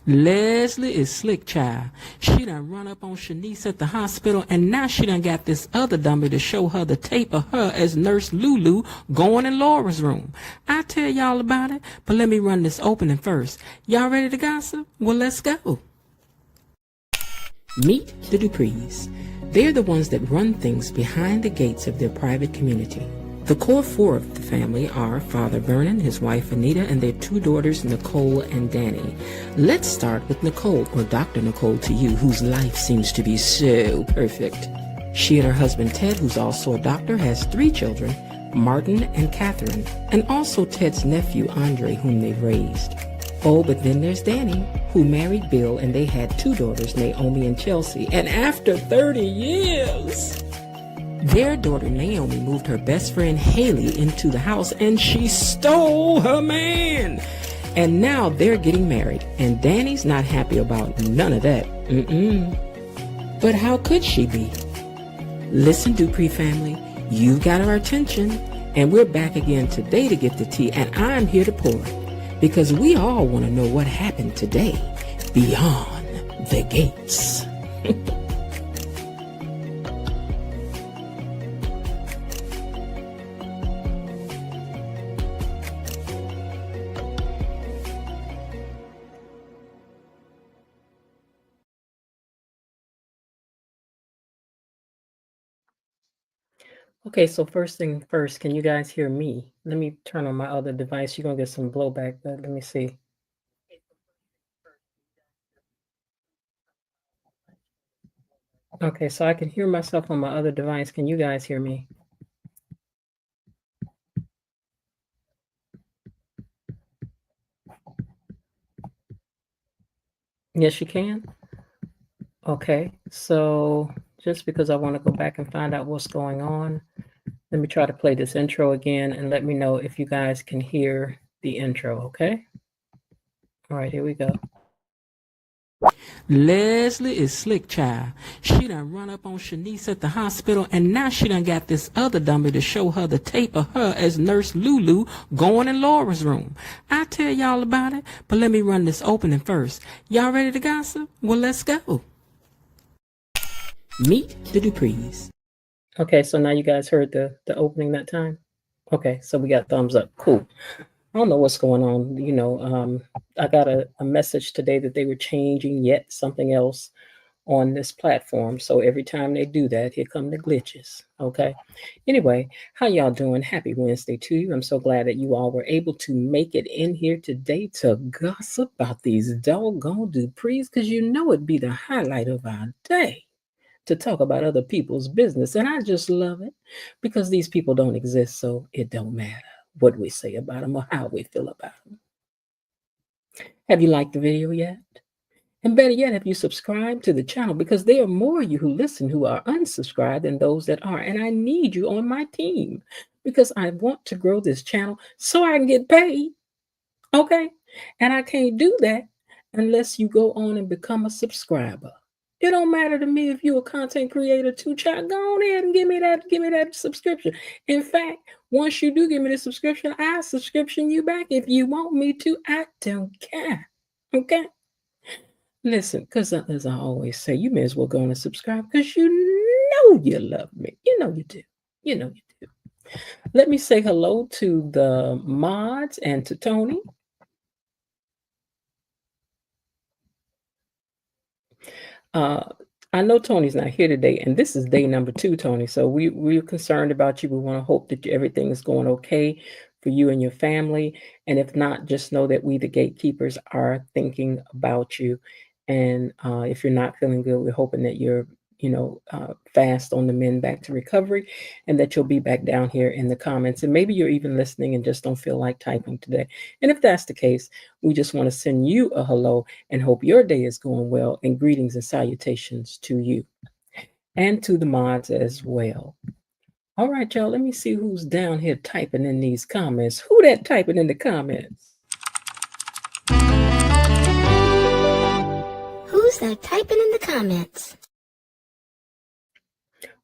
Leslie is slick, child. She done run up on Shanice at the hospital, and now she done got this other dummy to show her the tape of her as Nurse Lulu going in Laura's room. I'll tell y'all about it, but let me run this opening first. Y'all ready to gossip? Well, let's go. Meet the Duprees. They're the ones that run things behind the gates of their private community. The core four of the family are Father Vernon, his wife Anita, and their two daughters Nicole and Danny. Let's start with Nicole, or Dr. Nicole to you, whose life seems to be so perfect. She and her husband Ted, who's also a doctor, has 3 children, Martin and Catherine, and also Ted's nephew Andre, whom they've raised. Oh, but then there's Danny, who married Bill, and they had 2 daughters, Naomi and Chelsea. And after 30 years... their daughter Naomi moved her best friend Haley into the house, and she stole her man. And now they're getting married, and Danny's not happy about none of that. But how could she be? Listen, Dupree family, you've got our attention, and we're back again today to get the tea, and I'm here to pour it, because we all want to know what happened today beyond the gates. Okay, so first thing first, can you guys hear me? Let me turn on my other device. You're going to get some blowback, but let me see. Okay, so I can hear myself on my other device. Can you guys hear me? Yes, you can? Okay, so just because I want to go back and find out what's going on, let me try to play this intro again and let me know if you guys can hear the intro, okay? All right, here we go. Leslie is slick, child. She done run up on Shanice at the hospital, and now she done got this other dummy to show her the tape of her as Nurse Lulu going in Laura's room. I'll tell y'all about it, but let me run this opening first. Y'all ready to gossip? Well, let's go. Meet the Duprees. Okay, so now you guys heard the opening that time? Okay, so we got thumbs up. Cool. I don't know what's going on. I got a message today that they were changing yet something else on this platform. So every time they do that, here come the glitches. Okay. Anyway, how y'all doing? Happy Wednesday to you. I'm so glad that you all were able to make it in here today to gossip about these doggone Duprees, because you know it'd be the highlight of our day to talk about other people's business. And I just love it because these people don't exist, so it don't matter what we say about them or how we feel about them. Have you liked the video yet? And better yet, have you subscribed to the channel? Because there are more of you who listen who are unsubscribed than those that are. And I need you on my team because I want to grow this channel so I can get paid. Okay? And I can't do that unless you go on and become a subscriber. It don't matter to me if you're a content creator too, child. Go on ahead and give me that subscription. In fact, once you do give me the subscription, I'll subscription you back if you want me to. I don't care. Okay? Listen, because as I always say, you may as well go on and subscribe because you know you love me. You know you do. You know you do. Let me say hello to the mods and to Tony. I know Tony's not here today, and this is day number 2, Tony. So we're concerned about you. We want to hope that everything is going okay for you and your family. And if not, just know that we, the gatekeepers, are thinking about you. And if you're not feeling good, we're hoping that you're, fast on the mend back to recovery, and that you'll be back down here in the comments. And maybe you're even listening and just don't feel like typing today. And if that's the case, we just want to send you a hello and hope your day is going well, and greetings and salutations to you and to the mods as well. All right, y'all, let me see who's down here typing in these comments. Who that typing in the comments? Who's that typing in the comments?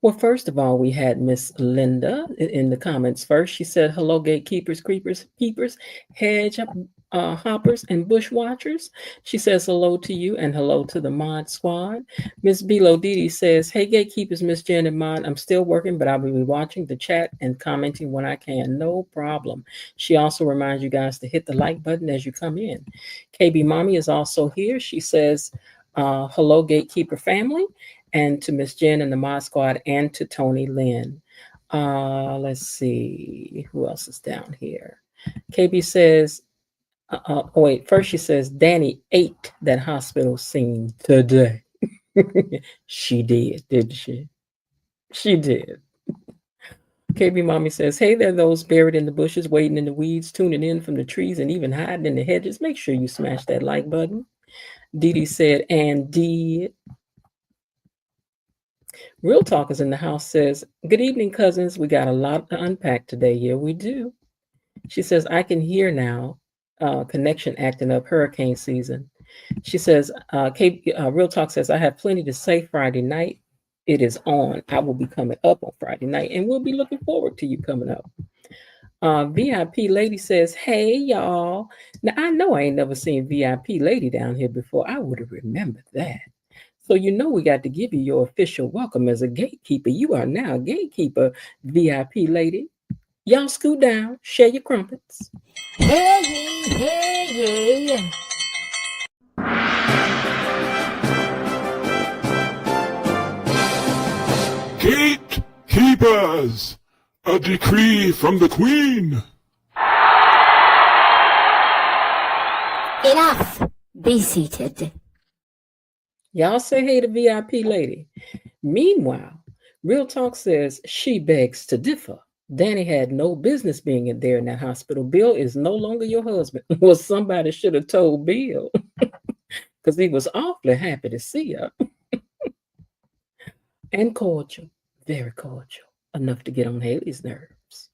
Well, first of all, we had Miss Linda in the comments first. She said, hello, gatekeepers, creepers, keepers, hedge up hoppers and bushwatchers. She says hello to you and hello to the mod squad. Miss Bilo Didi says, hey, gatekeepers, Miss Jen and Mod, I'm still working, but I will be watching the chat and commenting when I can. No problem. She also reminds you guys to hit the like button as you come in. KB Mommy is also here. She says, hello, gatekeeper family, and to Miss Jen and the mod squad, and to Tony Lynn. Let's see who else is down here. KB says, wait, first she says, Danny ate that hospital scene today. She did, didn't she? She did. KB Mommy says, hey there, those buried in the bushes, waiting in the weeds, tuning in from the trees, and even hiding in the hedges. Make sure you smash that like button. Dee Dee said, and did. Real Talkers in the house says, good evening, cousins. We got a lot to unpack today. Yeah, we do. She says, I can hear now. Connection acting up hurricane season. She says, Real Talk says, I have plenty to say Friday night. It is on. I will be coming up on Friday night, and we'll be looking forward to you coming up. VIP Lady says, hey, y'all. Now, I know I ain't never seen VIP Lady down here before. I would have remembered that. So, you know, we got to give you your official welcome as a gatekeeper. You are now a gatekeeper, VIP Lady. Y'all scoot down, share your crumpets. Hey, hey, hey. Gatekeepers! A decree from the Queen! Enough. Be seated. Y'all say hey to VIP Lady. Meanwhile, Real Talk says she begs to differ. Danny had no business being in there in that hospital. Bill is no longer your husband. Well, somebody should have told Bill because he was awfully happy to see her. And cordial, very cordial, enough to get on Haley's nerves.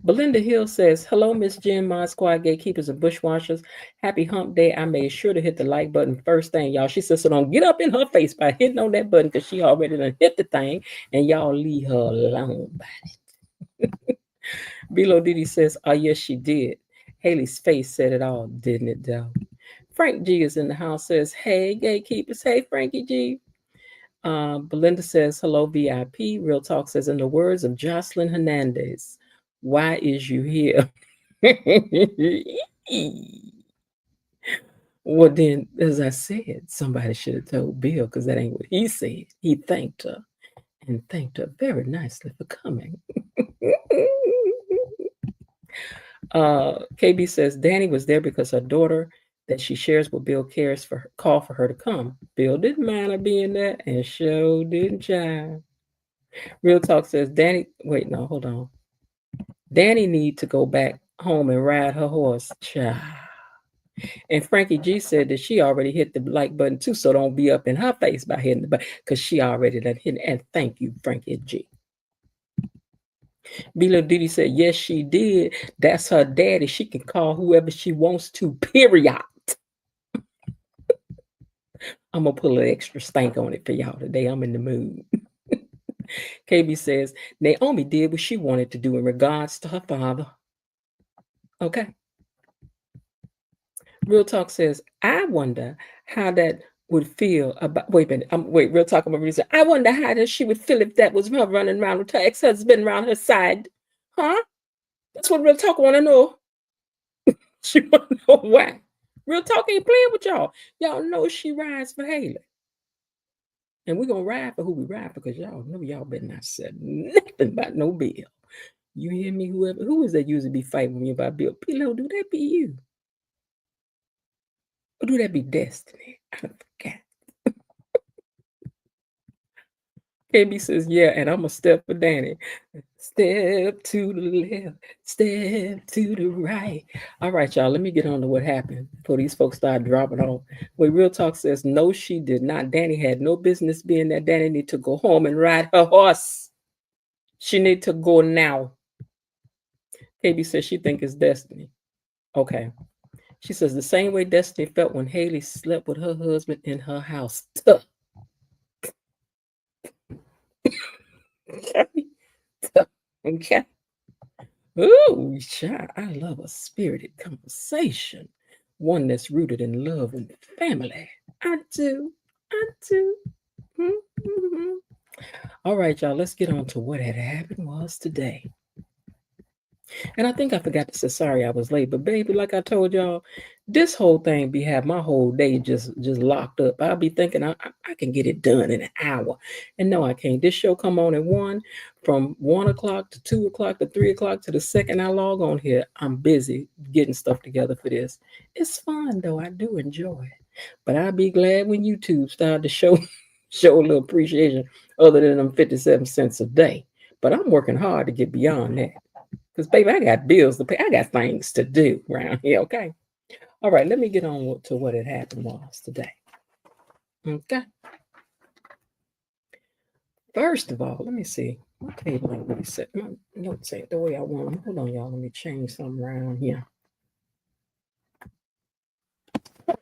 Belinda Hill says, hello, Miss Jen, Mod Squad, Gatekeepers and Bushwashers. Happy hump day. I made sure to hit the like button first thing, y'all. She says, so don't get up in her face by hitting on that button because she already done hit the thing and y'all leave her alone by it. Bilo Didi says, oh, yes, she did. Haley's face said it all, didn't it, though? Frank G is in the house, says, hey, Gatekeepers. Hey, Frankie G. Belinda says, hello, VIP. Real Talk says, in the words of Jocelyn Hernandez, why is you here? Well, then, as I said, somebody should have told Bill because that ain't what he said. He thanked her and thanked her very nicely for coming. KB says Danny was there because her daughter that she shares with Bill cares for her, call for her to come. Bill didn't mind her being there and show didn't child. Real Talk says Danny, wait, no, hold on. Danny need to go back home and ride her horse, child. And Frankie G said that she already hit the like button too, so don't be up in her face by hitting the button because she already done hit it. And thank you, Frankie G. Bila Didi said, yes, she did. That's her daddy. She can call whoever she wants to, period. I'm going to put a little extra stank on it for y'all today. I'm in the mood. KB says, Naomi did what she wanted to do in regards to her father. Okay. Real Talk says, I wonder how that would feel about, wait a minute, Real Talk, I'm going to read it. I wonder how she would feel if that was her running around with her ex-husband around her side. Huh? That's what Real Talk want to know. She want to know why. Real Talk ain't playing with y'all. Y'all know she rides for Haley. And we're going to ride for who we ride for because y'all know y'all better not say nothing about no Bill. You hear me? Who is that usually be fighting me about Bill? Pillow, do that be you? Or do that be Destiny? I forgot. KB says, yeah, and I'm a step for Danny. Step to the left, step to the right. All right, y'all, let me get on to what happened before these folks start dropping off. Where Real Talk says, no, she did not. Danny had no business being there. Danny need to go home and ride her horse. She need to go now. KB says she think it's Destiny. Okay. She says the same way Destiny felt when Haley slept with her husband in her house. Okay. Ooh, child, I love a spirited conversation. one that's rooted in love and family. I do. I do. Mm-hmm. All right, y'all, let's get on to what had happened was today. And I think I forgot to say sorry I was late, but baby, like I told y'all, this whole thing be have my whole day just locked up. I'll be thinking I can get it done in an hour. And no, I can't. This show come on at 1, from 1 o'clock to 2 o'clock to 3 o'clock to the second I log on here. I'm busy getting stuff together for this. It's fun though. I do enjoy it. But I'll be glad when YouTube started to show show a little appreciation other than them 57 cents a day. But I'm working hard to get beyond that. Because, baby, I got bills to pay. I got things to do around here, okay? All right, let me get on to what had happened was today. Okay. First of all, let me see. My table ain't really set. My notes ain't the way I want them. Hold on, y'all. Let me change something around here.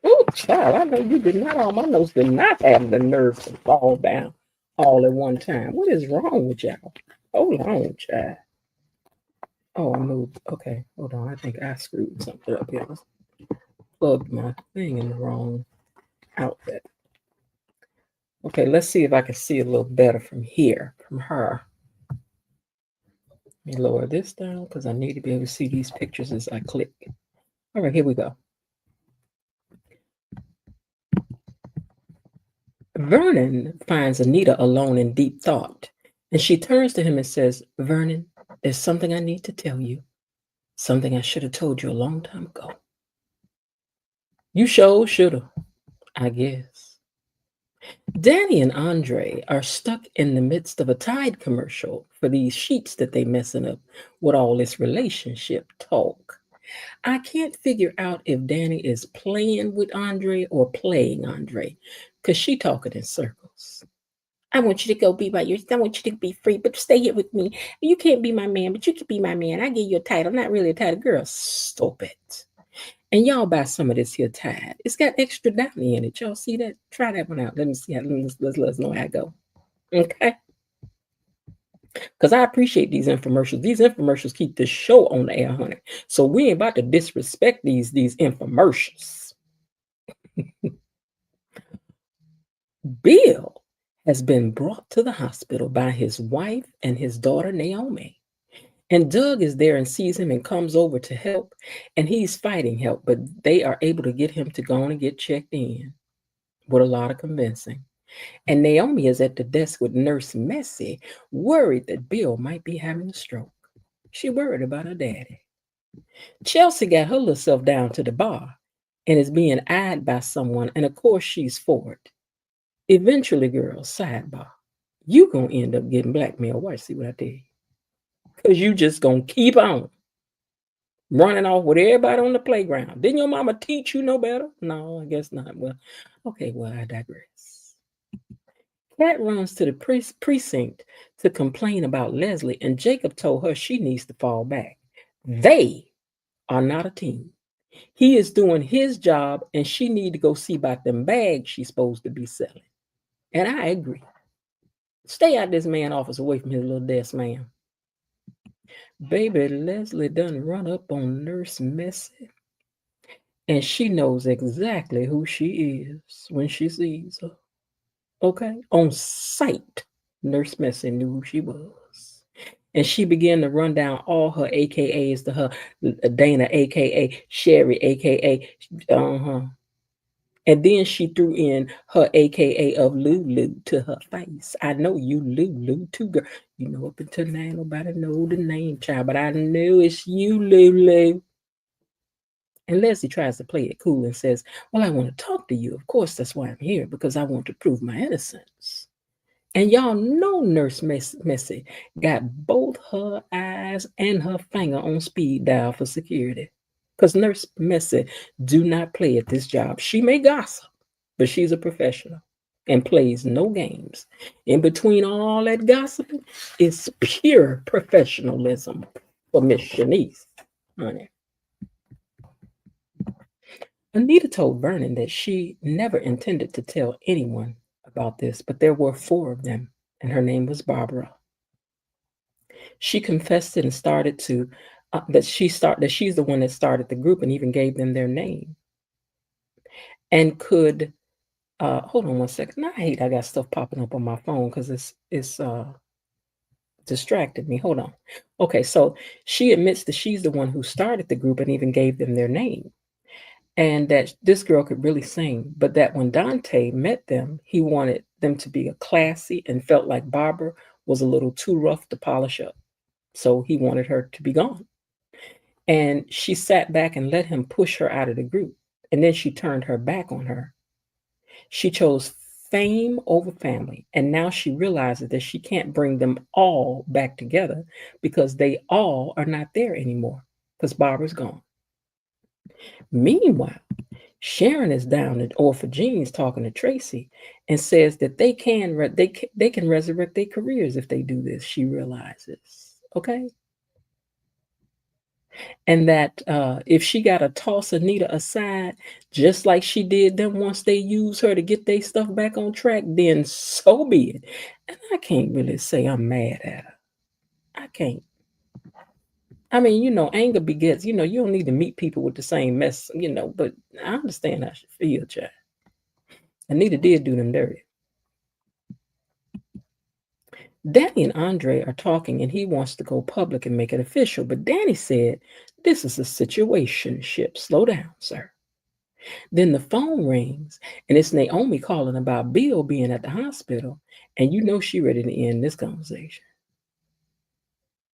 Oh, child, I know you did not. All my notes did not have the nerve to fall down all at one time. What is wrong with y'all? Hold on, child. Oh, I moved. Okay, hold on. I think I screwed something up here. Let's plug my thing in the wrong outlet. Okay, let's see if I can see a little better from here, from her. Let me lower this down because I need to be able to see these pictures as I click. All right, here we go. Vernon finds Anita alone in deep thought, and she turns to him and says, Vernon, there's something I need to tell you. Something I should have told you a long time ago. You sure should have, I guess. Danny and Andre are stuck in the midst of a Tide commercial for these sheets that they messing up with all this relationship talk. I can't figure out if Danny is playing with Andre or playing Andre, because she talking in circles. I want you to go be by yourself. I want you to be free, but stay here with me. You can't be my man, but you can be my man. I give you a title. Not really a title. Girl, stop it. And y'all buy some of this here Tide. It's got extra Downy in it. Y'all see that? Try that one out. Let me see how. Let us know how it go. Okay. Because I appreciate these infomercials. These infomercials keep the show on the air, honey. So we ain't about to disrespect these infomercials. Bill has been brought to the hospital by his wife and his daughter, Naomi. And Doug is there and sees him and comes over to help. And he's fighting help, but they are able to get him to go on and get checked in with a lot of convincing. And Naomi is at the desk with Nurse Messi, worried that Bill might be having a stroke. She worried about her daddy. Chelsea got her little self down to the bar and is being eyed by someone, and of course she's for it. Eventually, girls, sidebar, you gonna end up getting blackmailed. Watch, see what I tell you. Because you just gonna keep on running off with everybody on the playground. Didn't your mama teach you no better? No, I guess not. Well, okay, well, I digress. Kat runs to the precinct to complain about Leslie, and Jacob told her she needs to fall back. They are not a team. He is doing his job, and she need to go see about them bags she's supposed to be selling. And I agree. Stay out this man's office away from his little desk, ma'am. Baby, Leslie done run up on Nurse Messi, and she knows exactly who she is when she sees her. Okay? On sight, Nurse Messi knew who she was. And she began to run down all her AKAs to her. Dana, AKA Sherry, AKA, And then she threw in her AKA of Lulu to her face. I know you Lulu too, girl. You know, up until now, nobody know the name, child, but I know it's you, Lulu. And Leslie tries to play it cool and says, well, I want to talk to you. Of course, that's why I'm here, because I want to prove my innocence. And y'all know Nurse Messi got both her eyes and her finger on speed dial for security. Because Nurse Messi do not play at this job. She may gossip, but she's a professional and plays no games. In between all that gossiping is pure professionalism for Miss Shanice, honey. Anita told Vernon that she never intended to tell anyone about this, but there were 4 of them, and her name was Barbara. She confessed it and started to that she's the one that started the group and even gave them their name. and could hold on one second. I got stuff popping up on my phone because it's distracted me. Hold on. Okay, so she admits that she's the one who started the group and even gave them their name, and that this girl could really sing, but that when Dante met them, he wanted them to be a classy and felt like Barbara was a little too rough to polish up. So he wanted her to be gone. And she sat back and let him push her out of the group. And then she turned her back on her. She chose fame over family. And now she realizes that she can't bring them all back together because they all are not there anymore because Barbara's gone. Meanwhile, Sharon is down at Orpha Jeans talking to Tracy and says that they can resurrect their careers if they do this. She realizes, okay, and that if she got to toss Anita aside, just like she did them once they used her to get their stuff back on track, then so be it. And I can't really say I'm mad at her. I can't. I mean, anger begets, you don't need to meet people with the same mess, but I understand how she feels, child. Anita did do them dirty. Danny and Andre are talking and he wants to go public and make it official, but Danny said, this is a situationship. Slow down, sir. Then the phone rings and it's Naomi calling about Bill being at the hospital, and she ready to end this conversation.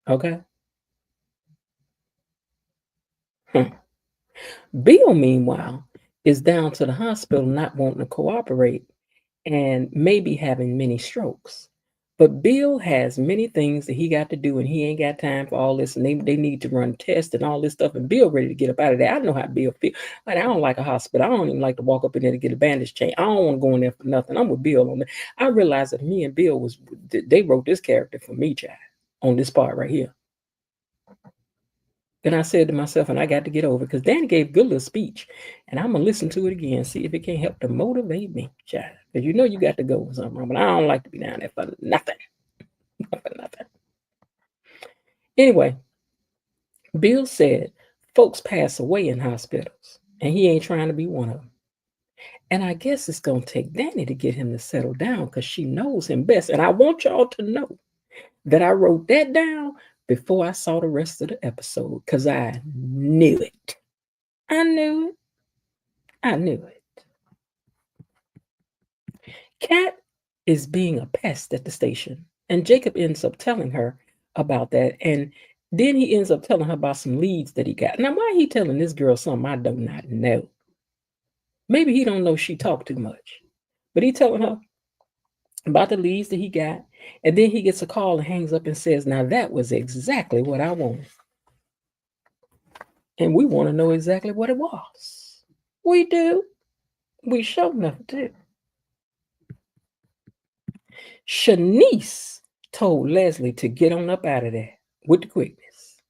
Okay? Bill, meanwhile, is down to the hospital not wanting to cooperate and maybe having many strokes. But Bill has many things that he got to do, and he ain't got time for all this. And they need to run tests and all this stuff. And Bill ready to get up out of there. I know how Bill feel. Like, I don't like a hospital. I don't even like to walk up in there to get a bandage change. I don't want to go in there for nothing. I'm with Bill on that. I realized that me and Bill they wrote this character for me, child, on this part right here. Then I said to myself, and I got to get over, because Danny gave a good little speech, and I'm going to listen to it again, see if it can't help to motivate me, child. Because you got to go with something wrong, but I don't like to be down there for nothing. For nothing. Anyway, Bill said folks pass away in hospitals, and he ain't trying to be one of them. And I guess it's going to take Danny to get him to settle down because she knows him best. And I want y'all to know that I wrote that down before I saw the rest of the episode because I knew it. I knew it. I knew it. Kat is being a pest at the station, and Jacob ends up telling her about that, and then he ends up telling her about some leads that he got. Now, why he telling this girl something I do not know? Maybe he don't know she talked too much, but he telling her about the leads that he got, and then he gets a call and hangs up and says, now that was exactly what I wanted. And we want to know exactly what it was. We do. We sure enough do. Shanice told Leslie to get on up out of there with the quickness.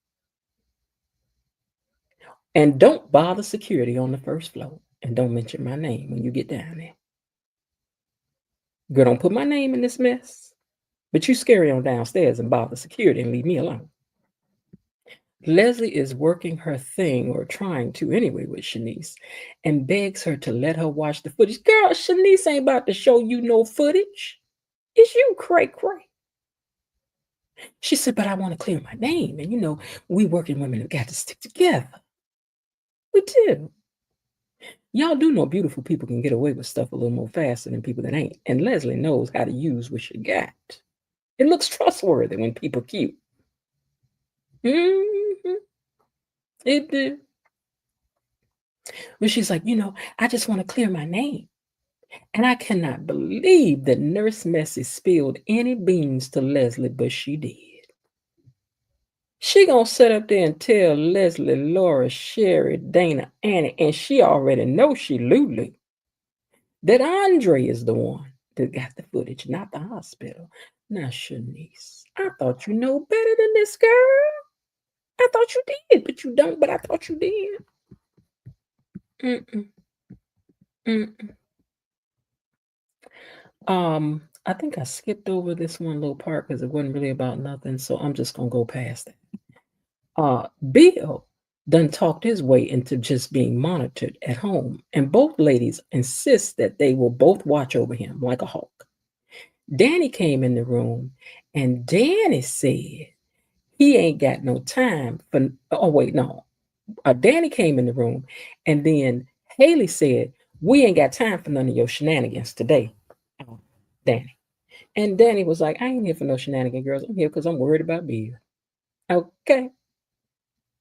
And don't bother security on the first floor. And don't mention my name when you get down there. Girl, don't put my name in this mess. But you scurry on downstairs and bother security and leave me alone. Leslie is working her thing, or trying to anyway, with Shanice, and begs her to let her watch the footage. Girl, Shanice ain't about to show you no footage. It's you, cray. She said, but I want to clear my name. And we working women have got to stick together. We do. Y'all do know beautiful people can get away with stuff a little more faster than people that ain't. And Leslie knows how to use what she got. It looks trustworthy when people cute. Mm-hmm. It do. But she's like, I just want to clear my name. And I cannot believe that Nurse Messi spilled any beans to Leslie, but she did. She gonna sit up there and tell Leslie, Laura, Sherry, Dana, Annie, and she already knows she Lulu, that Andre is the one that got the footage, not the hospital. Now, Shanice, I thought you know better than this, girl. I thought you did, but you don't, but I thought you did. I think I skipped over this one little part because it wasn't really about nothing, so I'm just gonna go past it. Bill done talked his way into just being monitored at home, and both ladies insist that they will both watch over him like a hawk. Danny came in the room, and Danny said he ain't got no time for. Oh wait, no. Danny came in the room, and then Haley said, "We ain't got time for none of your shenanigans today, Danny." And Danny was like, "I ain't here for no shenanigans, girls. I'm here because I'm worried about Bill. Okay,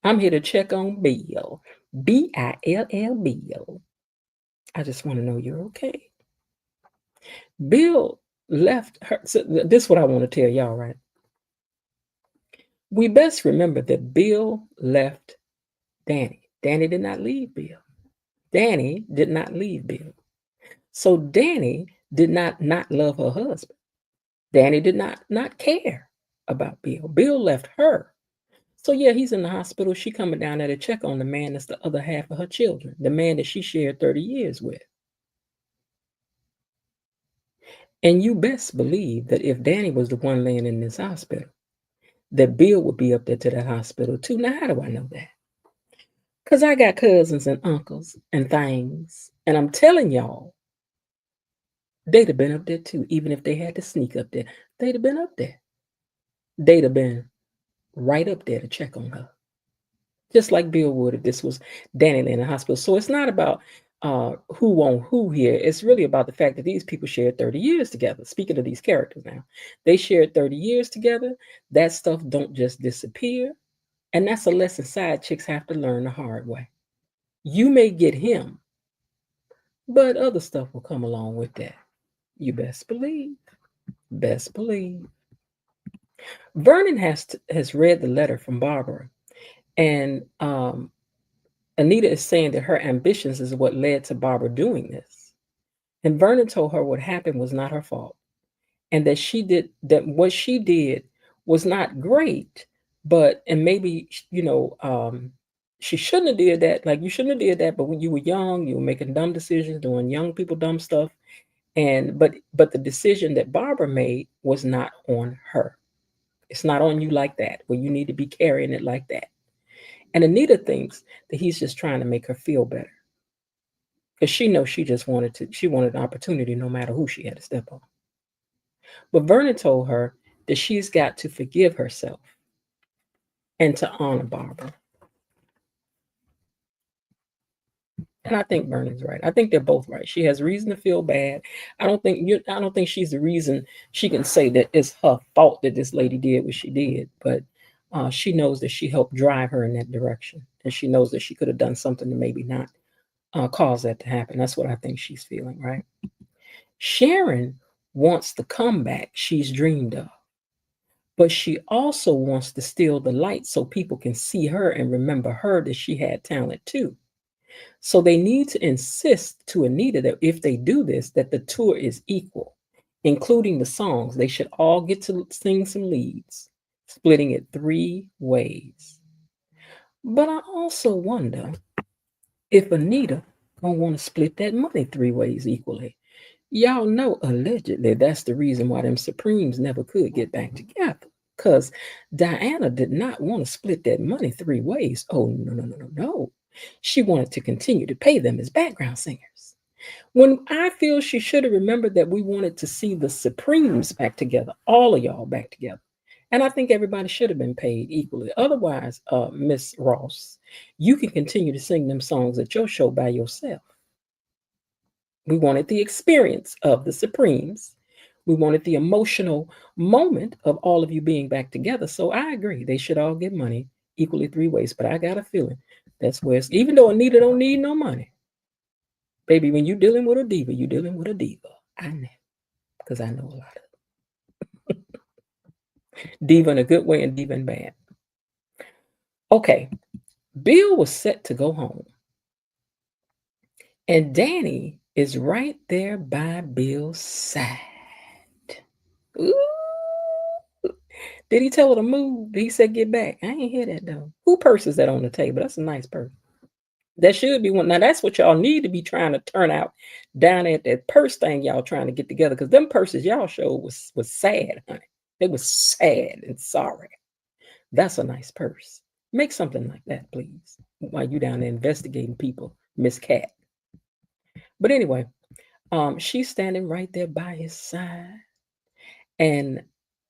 I'm here to check on Bill. Bill. Bill. I just want to know you're okay." Bill left her. So this is what I want to tell y'all, right? We best remember that Bill left Danny. Danny did not leave Bill. Danny did not leave Bill. So Danny did not love her husband. Danny did not care about Bill. Bill left her. So yeah, he's in the hospital. She coming down there to check on the man that's the other half of her children, the man that she shared 30 years with. And you best believe that if Danny was the one laying in this hospital, that Bill would be up there to that hospital too. Now, how do I know that? Because I got cousins and uncles and things. And I'm telling y'all, they'd have been up there too, even if they had to sneak up there. They'd have been up there. They'd have been right up there to check on her. Just like Bill would if this was Danny in the hospital. So it's not about who on who here. It's really about the fact that these people shared 30 years together. Speaking of these characters now, they shared 30 years together. That stuff don't just disappear. And that's a lesson side chicks have to learn the hard way. You may get him, but other stuff will come along with that. You best believe. Best believe. Vernon has read the letter from Barbara, and Anita is saying that her ambitions is what led to Barbara doing this. And Vernon told her what happened was not her fault, and that what she did was not great, and maybe she shouldn't have did that. Like, you shouldn't have did that. But when you were young, you were making dumb decisions, doing young people dumb stuff, but the decision that Barbara made was not on her. It's not on you like that, where you need to be carrying it like that. And Anita thinks that he's just trying to make her feel better, because she knows she wanted an opportunity no matter who she had to step on. But Vernon told her that she's got to forgive herself and to honor Barbara. And I think Vernon's right. I think they're both right. She has reason to feel bad. I don't think she's the reason she can say that it's her fault that this lady did what she did. But she knows that she helped drive her in that direction, and she knows that she could have done something to maybe not cause that to happen. That's what I think she's feeling, right? Sharon wants the comeback she's dreamed of, but she also wants to steal the light so people can see her and remember her, that she had talent too. So they need to insist to Anita that if they do this, that the tour is equal, including the songs. They should all get to sing some leads, splitting it 3 ways. But I also wonder if Anita gonna want to split that money 3 ways equally. Y'all know allegedly that's the reason why them Supremes never could get back together. Because Diana did not want to split that money 3 ways. Oh, no. She wanted to continue to pay them as background singers. When I feel she should have remembered that we wanted to see the Supremes back together, all of y'all back together. And I think everybody should have been paid equally. Otherwise, Miss Ross, you can continue to sing them songs at your show by yourself. We wanted the experience of the Supremes. We wanted the emotional moment of all of you being back together. So I agree. They should all get money equally 3 ways. But I got a feeling that's where it's, even though Anita don't need no money. Baby, when you're dealing with a diva, you're dealing with a diva. I know. Because I know a lot of it. Diva in a good way and diva in bad. Okay. Bill was set to go home. And Danny is right there by Bill's side. Ooh. Did he tell her to move? Did he say get back? I ain't hear that though. Who purse is that on the table? That's a nice purse. That should be one. Now that's what y'all need to be trying to turn out down at that purse thing y'all trying to get together. Because them purses y'all showed was sad, honey. They was sad and sorry. That's a nice purse. Make something like that, please, while you down there investigating people, Miss Cat. But anyway, she's standing right there by his side, and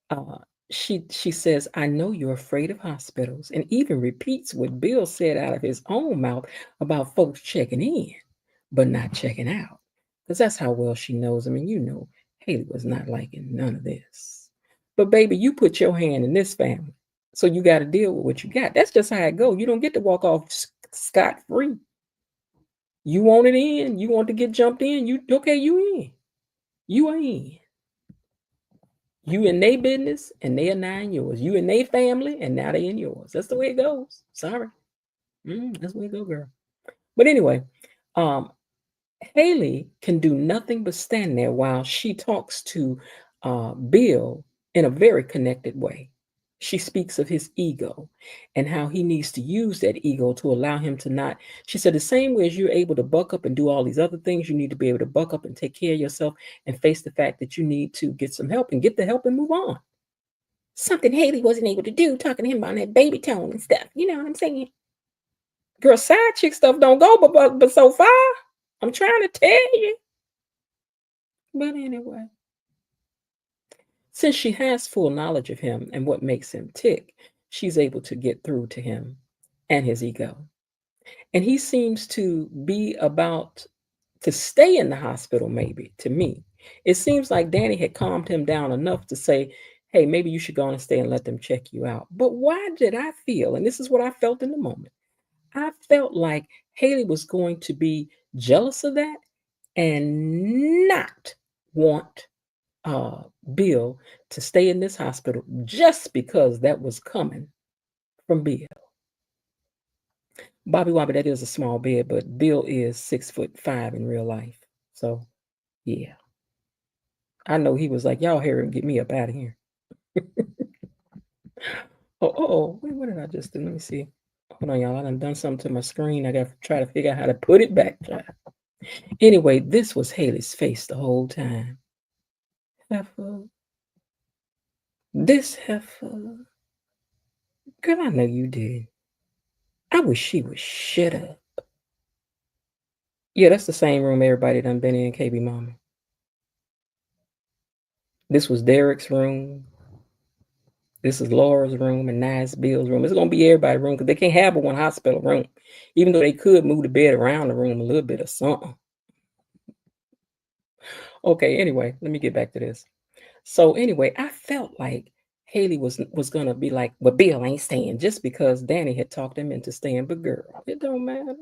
uh, she says, "I know you're afraid of hospitals," and even repeats what Bill said out of his own mouth about folks checking in, but not checking out, because that's how well she knows him. And you know, Haley was not liking none of this. But baby, you put your hand in this family, so you got to deal with what you got. That's just how it goes. You don't get to walk off scot free. You want it in. You want to get jumped in. You okay? You in. You are in. You in their business and they are now in yours. You in their family and now they in yours. That's the way it goes. Sorry. That's the way it go, girl. But anyway, um, Haley can do nothing but stand there while she talks to Bill in a very connected way. She speaks of his ego and how he needs to use that ego to allow him to not. She said, the same way as you're able to buck up and do all these other things, you need to be able to buck up and take care of yourself and face the fact that you need to get some help and get the help and move on. Something Haley wasn't able to do, talking to him about that baby tone and stuff. You know what I'm saying? Girl, side chick stuff don't go but so far. I'm trying to tell you. But anyway, since she has full knowledge of him and what makes him tick, she's able to get through to him and his ego. And he seems to be about to stay in the hospital, maybe, to me. It seems like Danny had calmed him down enough to say, hey, maybe you should go on and stay and let them check you out. But why did I feel, and this is what I felt in the moment, I felt like Haley was going to be jealous of that and not want Bill to stay in this hospital just because that was coming from Bill. Bobby Wobbly, that is a small bed, but Bill is 6'5" in real life. So, yeah. I know he was like, y'all hear him, get me up out of here. Wait, what did I just do? Let me see. Hold on, y'all. I done something to my screen. I got to try to figure out how to put it back. Anyway, this was Haley's face the whole time. Heifer. This heifer. Girl, I know you did. I wish she would shut up. Yeah, that's the same room everybody done been in, KB Mama. This was Derek's room. This is Laura's room and Nice Bill's room. It's going to be everybody's room because they can't have but one hospital room, even though they could move the bed around the room a little bit or something. Okay, anyway, let me get back to this. So anyway, I felt like Haley was going to be like, well, Bill ain't staying just because Danny had talked him into staying. But girl, it don't matter.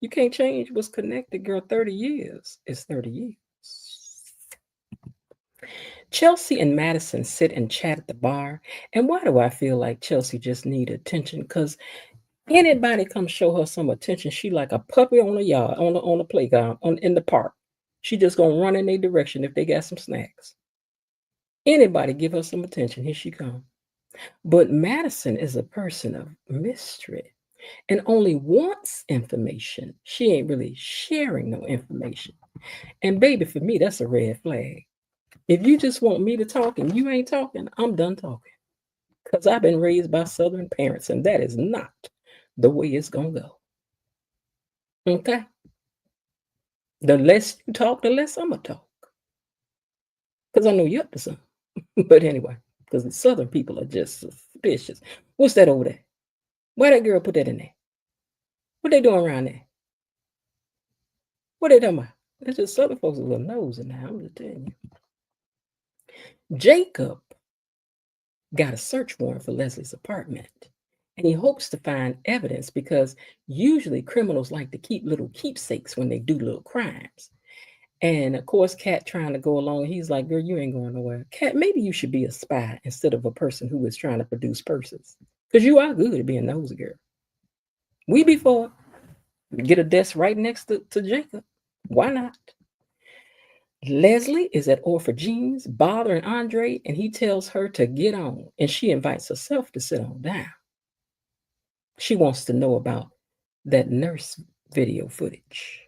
You can't change what's connected, girl. 30 years is 30 years. Chelsea and Madison sit and chat at the bar. And why do I feel like Chelsea just need attention? Because anybody come show her some attention, she like a puppy on the yard, on the playground, in the park. She just gonna run in their direction if they got some snacks. Anybody give her some attention, here she come. But Madison is a person of mystery and only wants information. She ain't really sharing no information. And baby, for me, that's a red flag. If you just want me to talk and you ain't talking, I'm done talking. Because I've been raised by Southern parents, and that is not the way it's going to go. Okay? The less you talk, the less I'm going to talk. Because I know you're up to something. But anyway, because the Southern people are just suspicious. What's that over there? Why that girl put that in there? What they doing around there? What they talking about? It's just Southern folks with a little nose in there. I'm just telling you. Jacob got a search warrant for Leslie's apartment. And he hopes to find evidence because usually criminals like to keep little keepsakes when they do little crimes. And of course, Kat trying to go along. He's like, girl, you ain't going nowhere. Kat, maybe you should be a spy instead of a person who is trying to produce purses. Because you are good at being a nosy girl. We before get a desk right next to Jacob. Why not? Leslie is at Orphagene's bothering Andre, and he tells her to get on, and she invites herself to sit on down. She wants to know about that nurse video footage.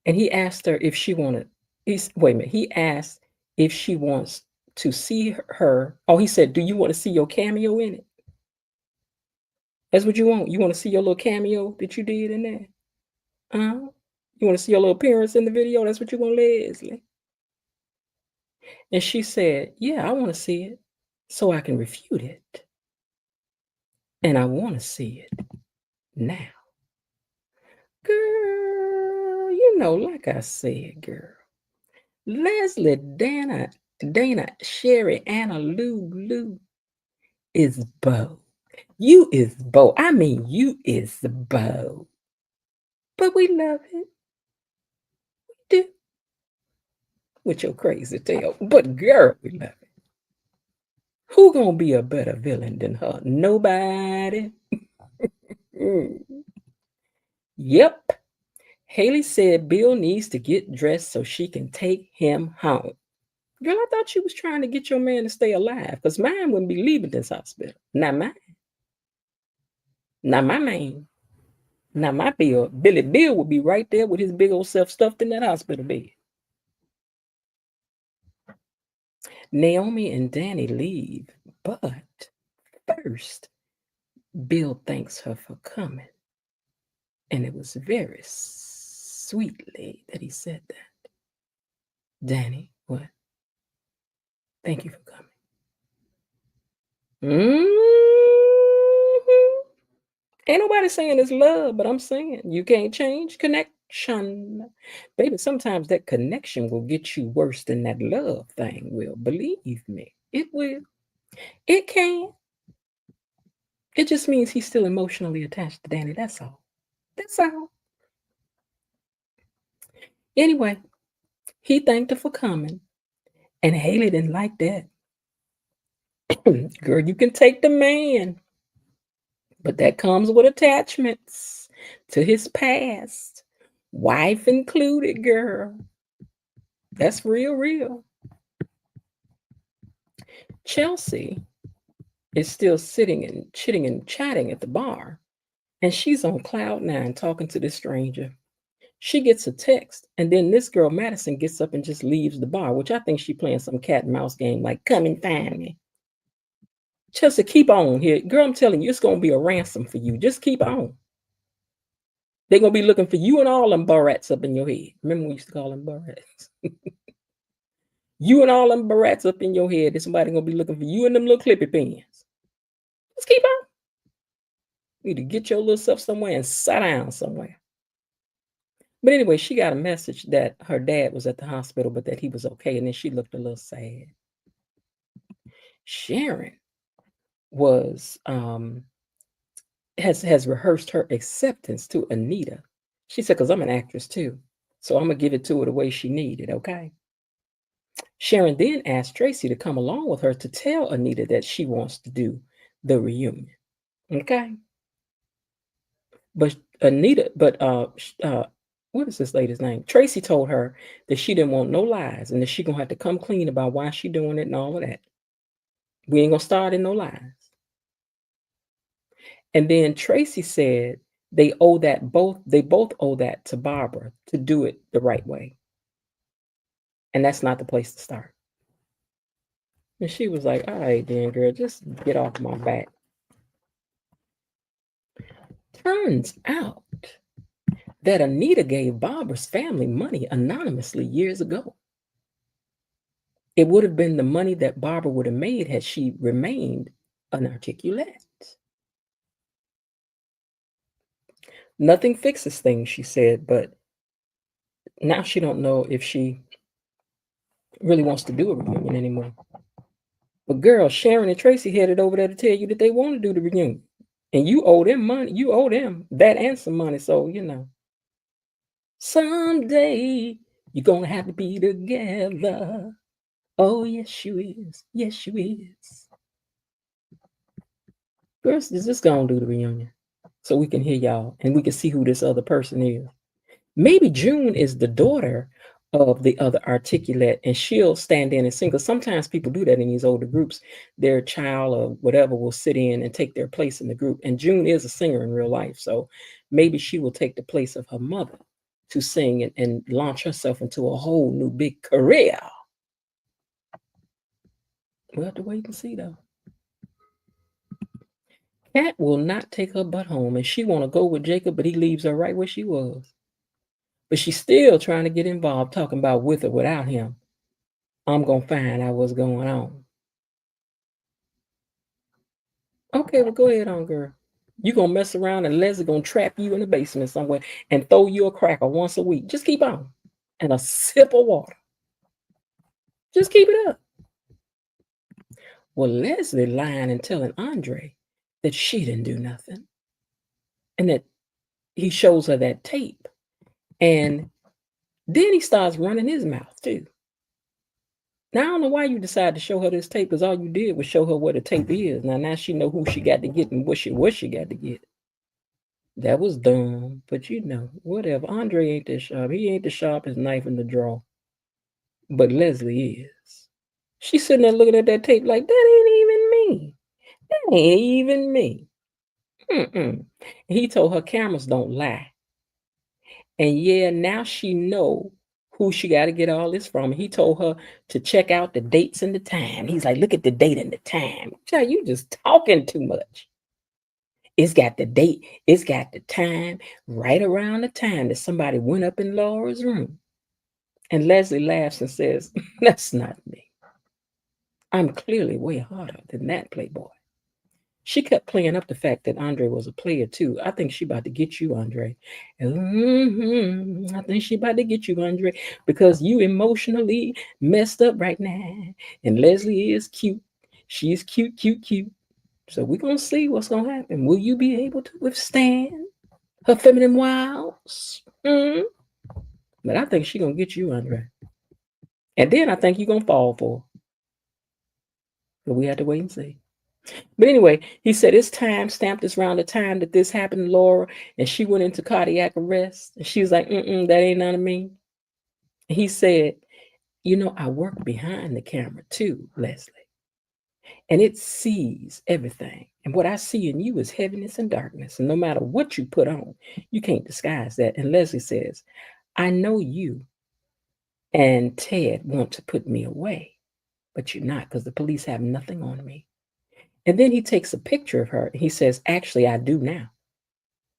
And he asked her if she wanted, he asked if she wants to see her. Oh, he said, do you want to see your cameo in it? That's what you want? You want to see your little cameo that you did in there? You want to see your little appearance in the video? That's what you want, Leslie? And she said, yeah, I want to see it so I can refute it. And I want to see it now. Girl, like I said, girl. Leslie, Dana, Sherry, Anna, Lou is bold. You is bold. I mean, you is bold. But we love it. We do. With your crazy tail. But girl, we love it. Who gonna be a better villain than her? Nobody. Yep. Haley said Bill needs to get dressed so she can take him home. Girl, I thought you was trying to get your man to stay alive, because mine wouldn't be leaving this hospital. Not mine. Not my man. Not my Bill. Billy Bill would be right there with his big old self stuffed in that hospital bed. Naomi and Danny leave, but first, Bill thanks her for coming. And it was very sweetly that he said that. Danny, what? Thank you for coming. Ain't nobody saying it's love, but I'm saying you can't change connection. Baby, sometimes that connection will get you worse than that love thing will. Believe me, it will. It can. It just means he's still emotionally attached to Danny. That's all. That's all. Anyway, he thanked her for coming. And Haley didn't like that. Girl, you can take the man, but that comes with attachments to his past. Wife included, girl. That's real. Chelsea is still sitting and chitting and chatting at the bar, and she's on cloud nine talking to this stranger. She gets a text, and then this girl, Madison, gets up and just leaves the bar, which I think she's playing some cat and mouse game like, come and find me. Chelsea, keep on here. Girl, I'm telling you, it's going to be a ransom for you. Just keep on. They're going to be looking for you and all them barrettes up in your head. Remember we used to call them barrettes? You and all them barrettes up in your head. There's somebody going to be looking for you and them little clippy pens. Just keep on. You need to get your little stuff somewhere and sit down somewhere. But anyway, she got a message that her dad was at the hospital, but that he was okay. And then she looked a little sad. Sharon was has rehearsed her acceptance to Anita. She said, because I'm an actress too. So I'm going to give it to her the way she needed, okay? Sharon then asked Tracy to come along with her to tell Anita that she wants to do the reunion, okay? But what is this lady's name? Tracy told her that she didn't want no lies and that she gonna have to come clean about why she doing it and all of that. We ain't gonna start in no lies. And then Tracy said they both owe that to Barbara to do it the right way. And that's not the place to start. And she was like, all right, then, girl, just get off my back. Turns out that Anita gave Barbara's family money anonymously years ago. It would have been the money that Barbara would have made had she remained an articulate. Nothing fixes things, she said, but now she don't know if she really wants to do a reunion anymore. But girl, Sharon and Tracy headed over there to tell you that they want to do the reunion. And you owe them money. You owe them that and some money. So, someday you're going to have to be together. Oh, yes, you is. Yes, you is. Girls, just going to do the reunion so we can hear y'all and we can see who this other person is. Maybe June is the daughter of the other articulate and she'll stand in and sing. Because sometimes people do that in these older groups. Their child or whatever will sit in and take their place in the group. And June is a singer in real life. So maybe she will take the place of her mother to sing and launch herself into a whole new big career. We'll have to wait and see, though. Kat will not take her butt home, and she want to go with Jacob, but he leaves her right where she was. But she's still trying to get involved, talking about with or without him. I'm going to find out what's going on. Okay, well, go ahead on, girl. You going to mess around and Leslie going to trap you in the basement somewhere and throw you a cracker once a week. Just keep on. And a sip of water. Just keep it up. Well, Leslie lying and telling Andre that she didn't do nothing. And that he shows her that tape. And then he starts running his mouth too. Now I don't know why you decided to show her this tape, because all you did was show her what a tape is. Now she know who she got to get and what she got to get. That was dumb, but whatever. Andre ain't that sharp. He ain't the sharpest knife in the drawer. But Leslie is. She's sitting there looking at that tape like, that ain't even me. That ain't even me. He told her cameras don't lie. And yeah, now she know who she got to get all this from. He told her to check out the dates and the time. He's like, look at the date and the time. Child, you just talking too much. It's got the date. It's got the time, right around the time that somebody went up in Laura's room. And Leslie laughs and says, that's not me. I'm clearly way harder than that, Playboy. She kept playing up the fact that Andre was a player too. I think she about to get you, Andre. I think she about to get you, Andre, because you emotionally messed up right now. And Leslie is cute. She's cute, cute, cute. So we're going to see what's going to happen. Will you be able to withstand her feminine wiles? But I think she's going to get you, Andre. And then I think you're going to fall for her. But we have to wait and see. But anyway, he said his time stamped is around the time that this happened to Laura, and she went into cardiac arrest. And she was like, that ain't none of me. He said, I work behind the camera too, Leslie. And it sees everything. And what I see in you is heaviness and darkness. And no matter what you put on, you can't disguise that. And Leslie says, I know you and Ted want to put me away, but you're not, because the police have nothing on me. And then he takes a picture of her. And he says, actually, I do now.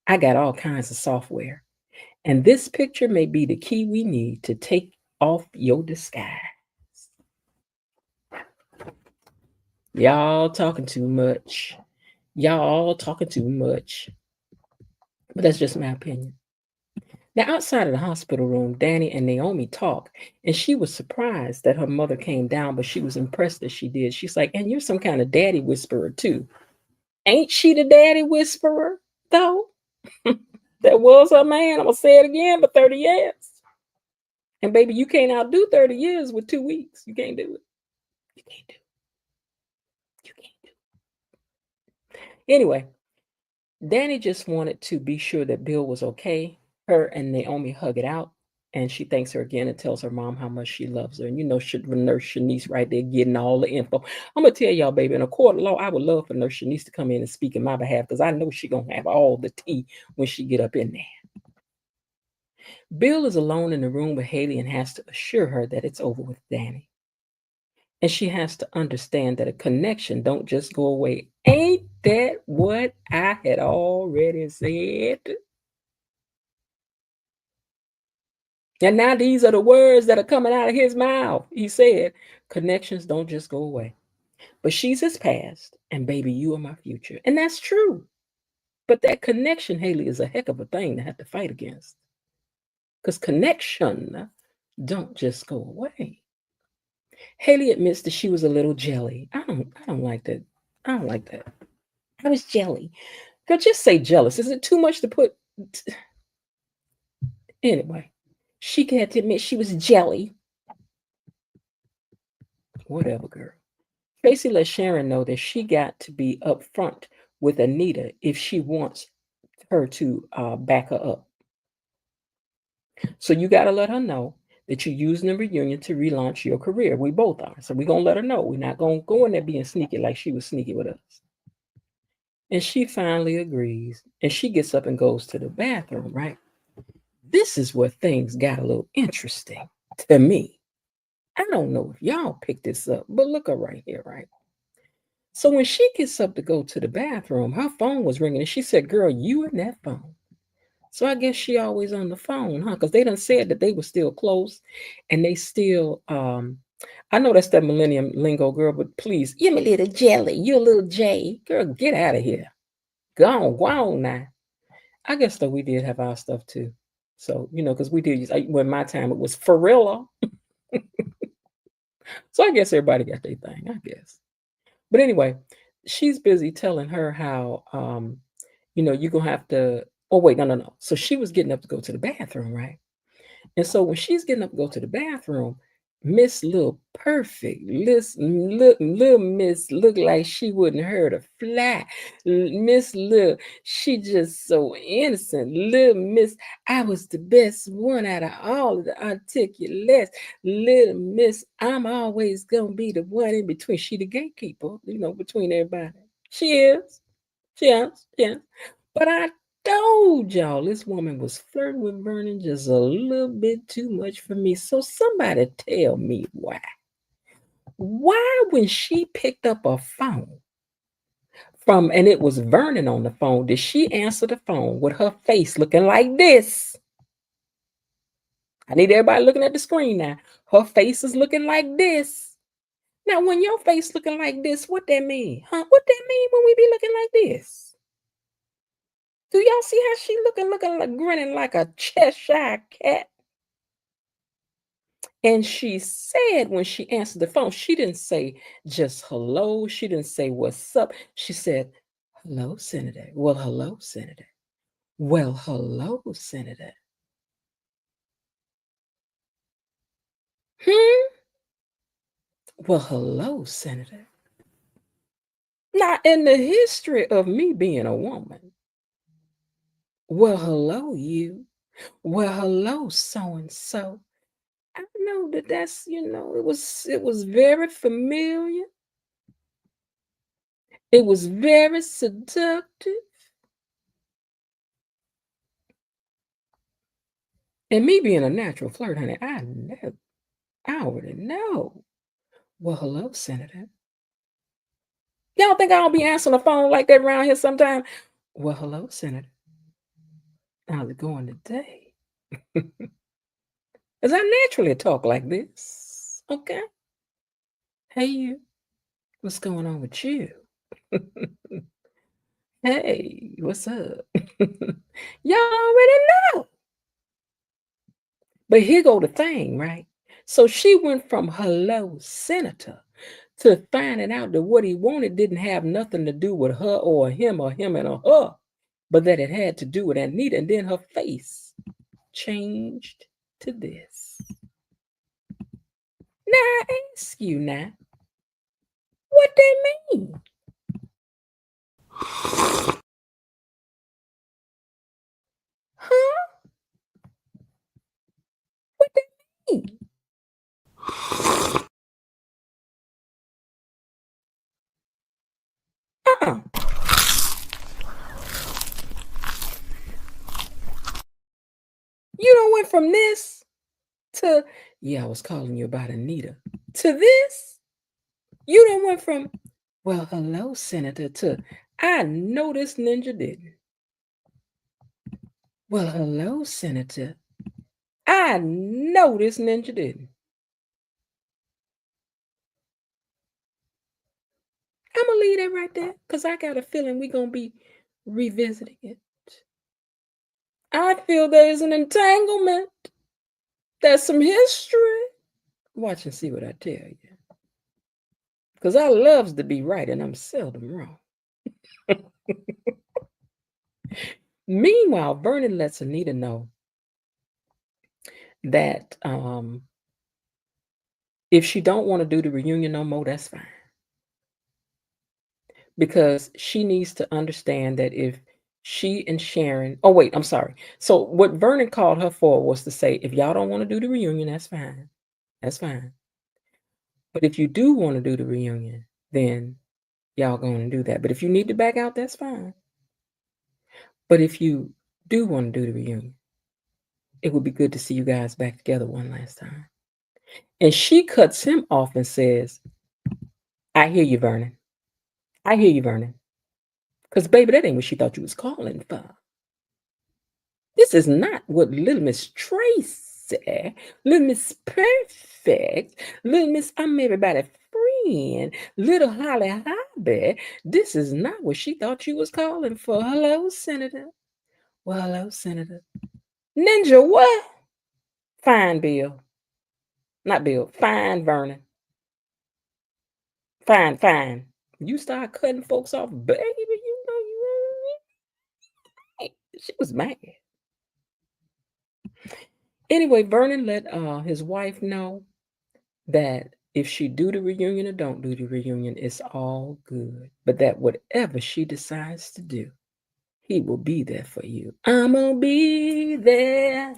I got all kinds of software. And this picture may be the key we need to take off your disguise. Y'all talking too much. Y'all talking too much. But that's just my opinion. Now, outside of the hospital room, Danny and Naomi talk, and she was surprised that her mother came down, but she was impressed that she did. She's like, and you're some kind of daddy whisperer too. Ain't she the daddy whisperer, though? That was her man. I'm going to say it again, but 30 years. And baby, you can't outdo 30 years with 2 weeks. You can't do it. You can't do it. You can't do it. Anyway, Danny just wanted to be sure that Bill was okay. Her and Naomi hug it out, and she thanks her again and tells her mom how much she loves her. And nurse Shanice right there getting all the info. I'm going to tell y'all, baby, in a court of law, I would love for nurse Shanice to come in and speak in my behalf, because I know she's going to have all the tea when she get up in there. Bill is alone in the room with Haley and has to assure her that it's over with Danny. And she has to understand that a connection don't just go away. Ain't that what I had already said? And now these are the words that are coming out of his mouth. He said, connections don't just go away. But she's his past, and baby, you are my future. And that's true. But that connection, Haley, is a heck of a thing to have to fight against. Because connection don't just go away. Haley admits that she was a little jelly. I don't like that. I don't like that. I was jelly. Girl, just say jealous. Is it too much to put? Anyway, she had to admit she was jelly. Whatever, girl. Tracy let Sharon know that she got to be upfront with Anita if she wants her to back her up. So you got to let her know that you're using the reunion to relaunch your career. We both are. So we're going to let her know. We're not going to go in there being sneaky like she was sneaky with us. And she finally agrees. And she gets up and goes to the bathroom, right? This is where things got a little interesting to me. I don't know if y'all picked this up, but look her right here, right? So when she gets up to go to the bathroom, her phone was ringing, and she said, "Girl, you in that phone." So I guess she always on the phone, huh? Because they done said that they were still close, and they still. I know that's that millennium lingo, girl, but please, you my little jelly, you a little J, girl, get out of here. Go on now. I guess though we did have our stuff too. So because we did use. When my time it was Farilla. So I guess everybody got their thing. I guess. But anyway, she's busy telling her how you're gonna have to. Oh wait, no, no, no. So she was getting up to go to the bathroom, right? And so when she's getting up to go to the bathroom, Miss Little Perfect, little Miss looked like she wouldn't hurt a fly. Miss Little, she just so innocent. Little Miss, I was the best one out of all of the articulates. Little Miss, I'm always gonna be the one in between. She the gatekeeper, between everybody. She is. She is. She is. But I told y'all this woman was flirting with Vernon just a little bit too much for me. So somebody tell me why. Why when she picked up a phone and it was Vernon on the phone, did she answer the phone with her face looking like this? I need everybody looking at the screen now. Her face is looking like this. Now, when your face looking like this, what that mean? Huh? What that mean when we be looking like this? Do y'all see how she looking like grinning like a Cheshire cat? And she said when she answered the phone, she didn't say just hello. She didn't say what's up. She said, "Hello, Senator." Well, hello, Senator. Well, hello, Senator. Hmm? Well, hello, Senator. Now, in the history of me being a woman, well, hello, you. Well, hello, so and so. I know that's it was very familiar. It was very seductive. And me being a natural flirt, honey, I know. I already know. Well, hello, Senator. Y'all think I'll be answering the phone like that around here sometime? Well, hello, Senator. How's it going today? As I naturally talk like this. Okay. Hey, you. What's going on with you? Hey, what's up? Y'all already know. But here go the thing, right? So she went from hello, Senator, to finding out that what he wanted didn't have nothing to do with her or him and her, but that it had to do with Anita. And then her face changed to this. Now I ask you now, what they mean? Huh? What they mean? Uh-uh. You don't went from this to, yeah, I was calling you about Anita, to this. You done went from, well, hello, Senator, to, I know this ninja didn't. Well, hello, Senator. I know this ninja didn't. I'm going to leave that right there because I got a feeling we're going to be revisiting it. I feel there's an entanglement. There's some history. Watch and see what I tell you. Because I loves to be right and I'm seldom wrong. Meanwhile, Vernon lets Anita know that if she don't want to do the reunion no more, that's fine. Because she needs to understand that if she and Sharon, oh wait, I'm sorry. So what Vernon called her for was to say, if y'all don't want to do the reunion, that's fine. That's fine. But if you do want to do the reunion, then y'all going to do that. But if you need to back out, that's fine. But if you do want to do the reunion, it would be good to see you guys back together one last time. And she cuts him off and says, I hear you, Vernon. I hear you, Vernon. Because, baby, that ain't what she thought you was calling for. This is not what little Miss Tracy, little Miss Perfect, little Miss I'm everybody's friend, little Holly Hobby. This is not what she thought you was calling for. Hello, Senator. Well, hello, Senator. Ninja, what? Fine, Bill. Not Bill. Fine, Vernon. Fine. You start cutting folks off, baby, you know you. She was mad. Anyway, Vernon let his wife know that if she do the reunion or don't do the reunion, it's all good. But that whatever she decides to do, he will be there for you. I'm gonna be there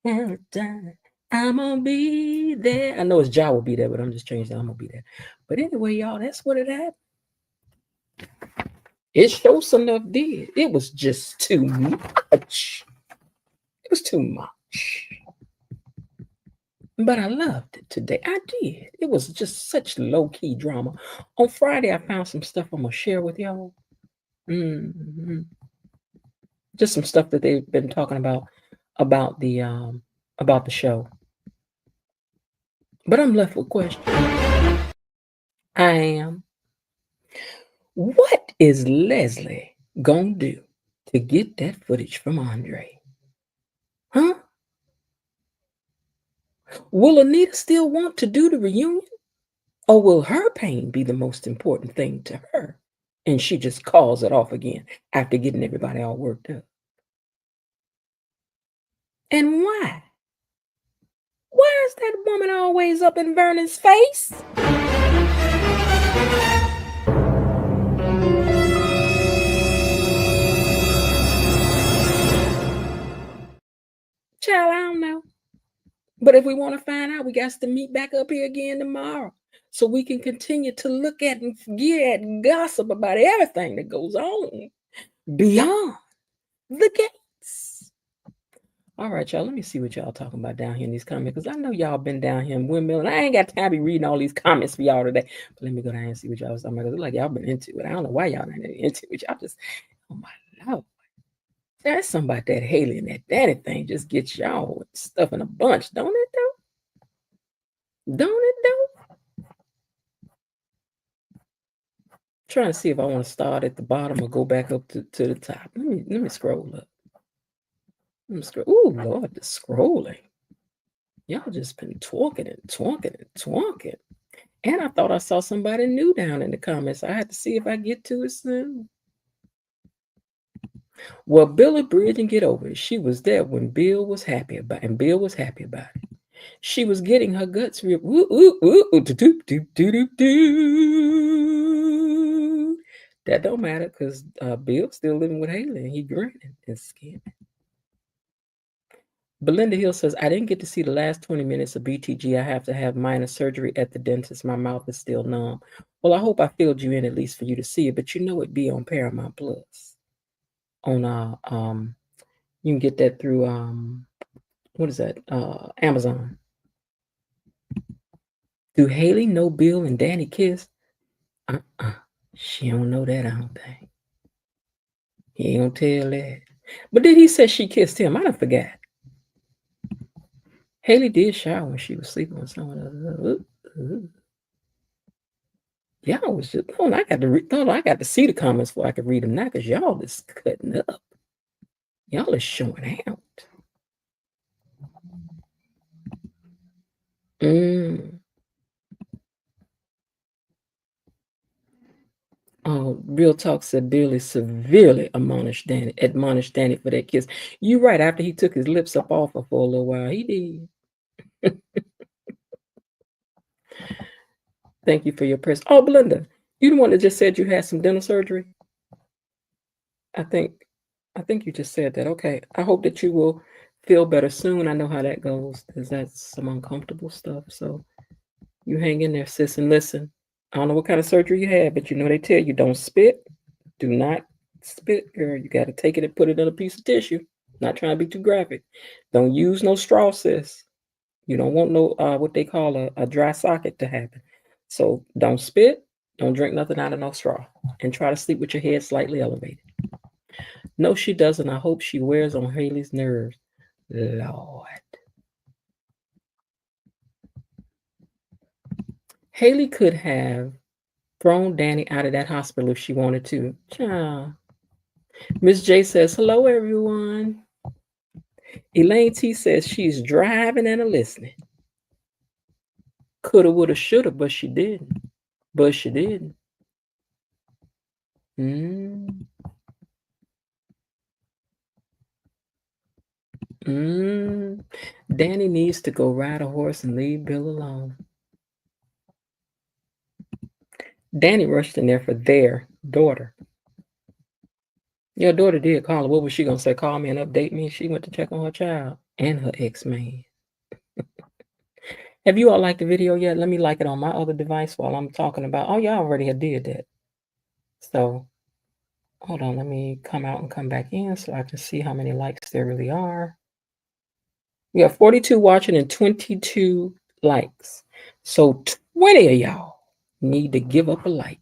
every time. I'm gonna be there. I know his jaw will be there, but I'm just changing. I'm gonna be there. But anyway, y'all, that's what it happened. It shows enough did. It was just too much. It was too much. But I loved it today. I did. It was just such low-key drama. On Friday, I found some stuff I'm gonna share with y'all. Just some stuff that they've been talking about the show. But I'm left with questions. I am. What is Leslie gonna do to get that footage from Andre? Huh? Will Anita still want to do the reunion? Or will her pain be the most important thing to her? And she just calls it off again after getting everybody all worked up. And why? Why is that woman always up in Vernon's face? Child, I don't know. But if we want to find out, we got to meet back up here again tomorrow so we can continue to look at and get and gossip about everything that goes on beyond the gates. All right, y'all, let me see what y'all talking about down here in these comments, because I know y'all been down here in Windmill, and I ain't got time to be reading all these comments for y'all today. But let me go down and see what y'all was talking about, because like y'all been into it. I don't know why y'all not into it. Y'all just, oh my Lord. There's something about that Haley and that Daddy thing just gets y'all stuff in a bunch, don't it, though? Don't it, though? Trying to see if I want to start at the bottom or go back up to the top. Let me scroll up. Let me scroll. Oh Lord, the scrolling. Y'all just been talking. And I thought I saw somebody new down in the comments. I had to see if I get to it soon. Well, Billy Bridge and get over it. She was there when Bill was happy about it, and Bill was happy about it. She was getting her guts ripped. That don't matter because Bill's still living with Haley and he grinning and scamming. Belinda Hill says, I didn't get to see the last 20 minutes of BTG. I have to have minor surgery at the dentist. My mouth is still numb. Well, I hope I filled you in at least for you to see it, but you know it'd be on Paramount Plus. On you can get that through what is that? Amazon. Do Haley know Bill and Danny kiss? She don't know that, I don't think. He ain't gonna tell that. But then he said she kissed him. I done forgot. Haley did shower when she was sleeping with someone else. Y'all was just, I got to see the comments before I could read them now, because y'all is cutting up. Y'all is showing out. Real Talk said Billy severely admonished Danny for that kiss. You're right. After he took his lips up off her for a little while, he did. Thank you for your press. Oh, Belinda, you the one that just said you had some dental surgery? I think you just said that. Okay. I hope that you will feel better soon. I know how that goes, because that's some uncomfortable stuff. So you hang in there, sis, and listen. I don't know what kind of surgery you had, but you know they tell you don't spit. Do not spit, girl. You got to take it and put it in a piece of tissue. Not trying to be too graphic. Don't use no straw, sis. You don't want no what they call a dry socket to happen. So don't spit, Don't drink nothing out of no straw. And try to sleep with your head slightly elevated. No, she doesn't. I hope she wears on Haley's nerves. Lord. Haley could have thrown Danny out of that hospital if she wanted to. Child. Miss J says, hello, everyone. Elaine T says she's driving and a listening. Coulda, woulda, shoulda, but she didn't. But she didn't. Danny needs to go ride a horse and leave Bill alone. Danny rushed in there for their daughter. Your daughter did call her. What was she going to say? Call me and update me? She went to check on her child and her ex-man. Have you all liked the video yet? Let me like it on my other device while I'm talking about. Oh, y'all already did that. So, hold on. Let me come out and come back in so I can see how many likes there really are. We have 42 watching and 22 likes. So 20 of y'all need to give up a like.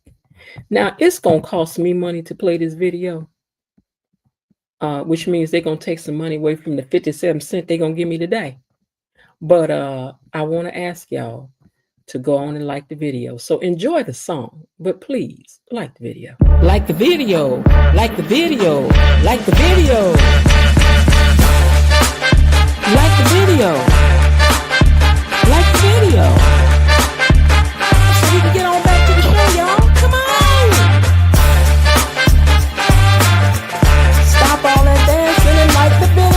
Now, it's going to cost me money to play this video, which means they're going to take some money away from the 57 cents they're going to give me today. But I want to ask y'all to go on and like the video. So enjoy the song, but please like the video. Like the video. Like the video. Like the video. Like the video. Like the video. So we can get on back to the show, y'all. Come on. Stop all that dancing and like the video.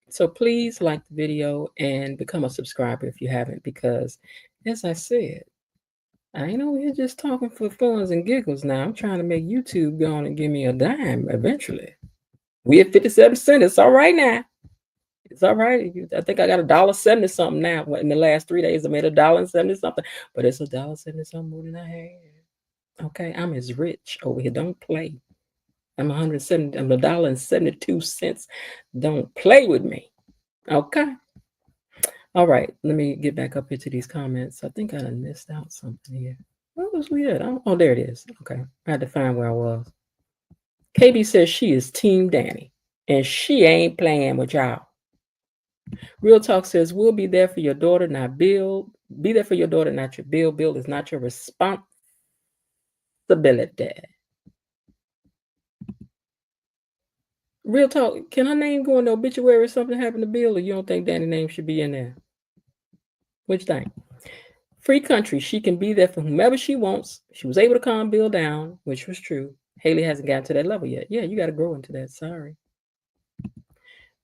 So please like the video and become a subscriber if you haven't, because as I said, I ain't over here just talking for funs and giggles now. I'm trying to make YouTube go on and give me a dime eventually. We at 57 cents. It's all right now. It's all right. I think I got $1.70 something now. In the last 3 days, I made $1.70 something, but it's $1.70 something more than I had. Okay, I'm as rich over here. Don't play. I'm $1.72. Don't play with me. Okay. All right, let me get back up here to these comments. I think I done missed out something here. What was we at? Oh, there it is. Okay, I had to find where I was. KB says she is Team Danny, and she ain't playing with y'all. Real Talk says we'll be there for your daughter, not Bill. Be there for your daughter, not your Bill. Bill is not your responsibility. Real Talk, can her name go in the obituary if something happened to Bill, or you don't think Danny's name should be in there? Which thing? Free country. She can be there for whomever she wants. She was able to calm Bill down, which was true. Haley hasn't gotten to that level yet. Yeah, you got to grow into that. Sorry.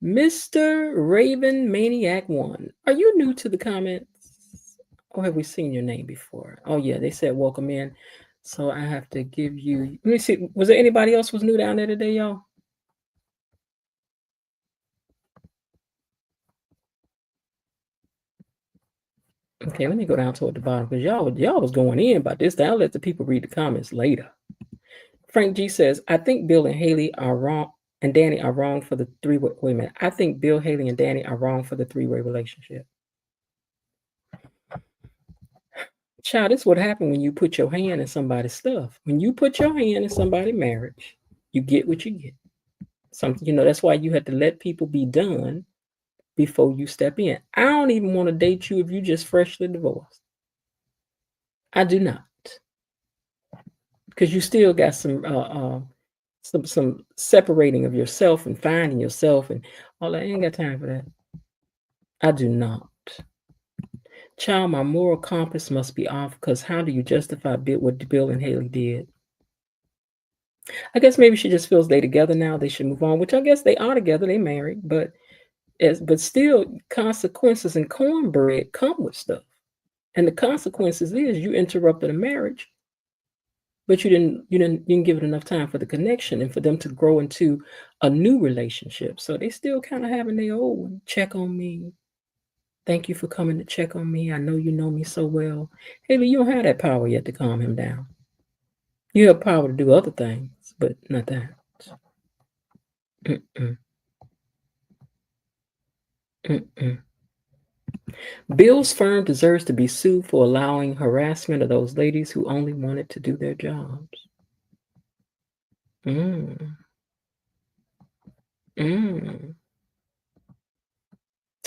Mr. Raven Maniac 1. Are you new to the comments? Or have we seen your name before? Oh, yeah. They said welcome in. So I have to give you. Let me see. Was there anybody else who's new down there today, y'all? Okay, let me go down toward the bottom because y'all was going in about this. I'll let the people read the comments later. Frank G says, I think Bill and Haley are wrong and Danny are wrong for the three-way. Wait a minute. I think Bill, Haley, and Danny are wrong for the three-way relationship. Child, this is what happened when you put your hand in somebody's stuff. When you put your hand in somebody's marriage, you get what you get. Something, that's why you have to let people be done before you step in. I don't even want to date you if you just freshly divorced. I do not. Because you still got some separating of yourself and finding yourself and all that. I ain't got time for that. I do not. Child, my moral compass must be off, because how do you justify what Bill and Haley did? I guess maybe she just feels they together now. They should move on, which I guess they are together. They married, but still consequences and cornbread come with stuff. And the consequences is you interrupted a marriage, but you didn't give it enough time for the connection and for them to grow into a new relationship. So they still kind of having their old one. Check on me. Thank you for coming to check on me. I know you know me so well. Haley, you don't have that power yet to calm him down. You have power to do other things, but not that. Mm-mm. Bill's firm deserves to be sued for allowing harassment of those ladies who only wanted to do their jobs. Mm. Mm.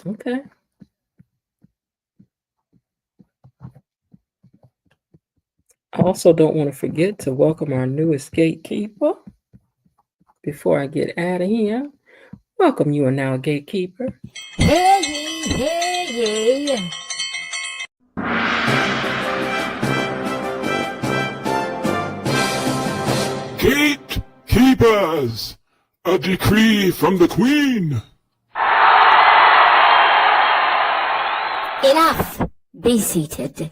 Okay. I also don't want to forget to welcome our newest gatekeeper before I get out of here. Welcome, you are now a gatekeeper. Hear ye, hear ye. Gatekeepers! A decree from the Queen! Enough. Be seated.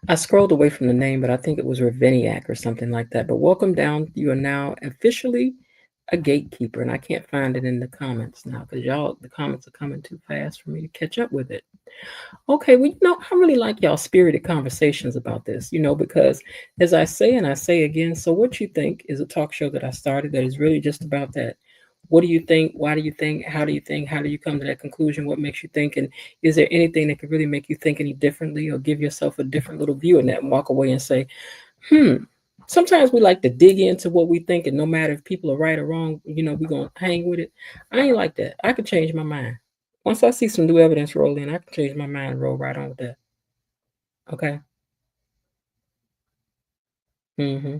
I scrolled away from the name, but I think it was Raveniak or something like that. But welcome down. You are now officially a gatekeeper, and I can't find it in the comments now because the comments are coming too fast for me to catch up with it. Okay, well, I really like y'all spirited conversations about this, because as I say and I say again, So What You Think is a talk show that I started that is really just about that. What do you think? Why do you think? How do you think? How do you come to that conclusion? What makes you think? And is there anything that could really make you think any differently or give yourself a different little view in that and walk away and say, sometimes we like to dig into what we think, and no matter if people are right or wrong, we're going to hang with it. I ain't like that. I could change my mind. Once I see some new evidence roll in, I can change my mind and roll right on with that. Okay? Mm-hmm.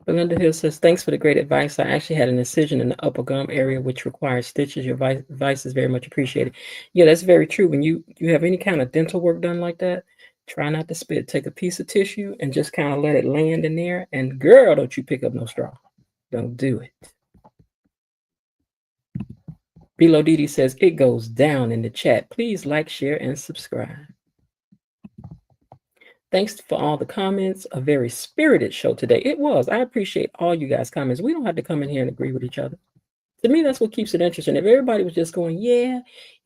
Belinda Hill says, thanks for the great advice. I actually had an incision in the upper gum area, which requires stitches. Your advice is very much appreciated. Yeah, that's very true. When you have any kind of dental work done like that, try not to spit. Take a piece of tissue and just kind of let it land in there. And girl, don't you pick up no straw. Don't do it. Bilo Didi says, it goes down in the chat. Please like, share, and subscribe. Thanks for all the comments. A very spirited show today. It was. I appreciate all you guys' comments. We don't have to come in here and agree with each other. To me, that's what keeps it interesting. If everybody was just going, yeah,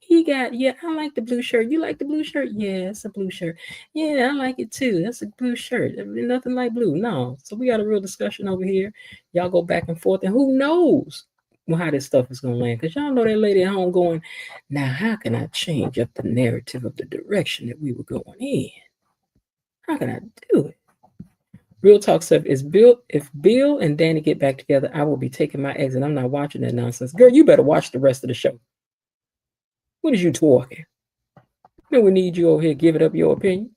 I like the blue shirt. You like the blue shirt? Yeah, it's a blue shirt. Yeah, I like it too. That's a blue shirt. Nothing like blue. No. So we got a real discussion over here. Y'all go back and forth, and who knows how this stuff is going to land. Because y'all know that lady at home going, now, how can I change up the narrative of the direction that we were going in? How can I do it? Real Talk said, if Bill and Danny get back together, I will be taking my eggs, and I'm not watching that nonsense. Girl, you better watch the rest of the show. What is you talking? We need you over here giving up your opinion.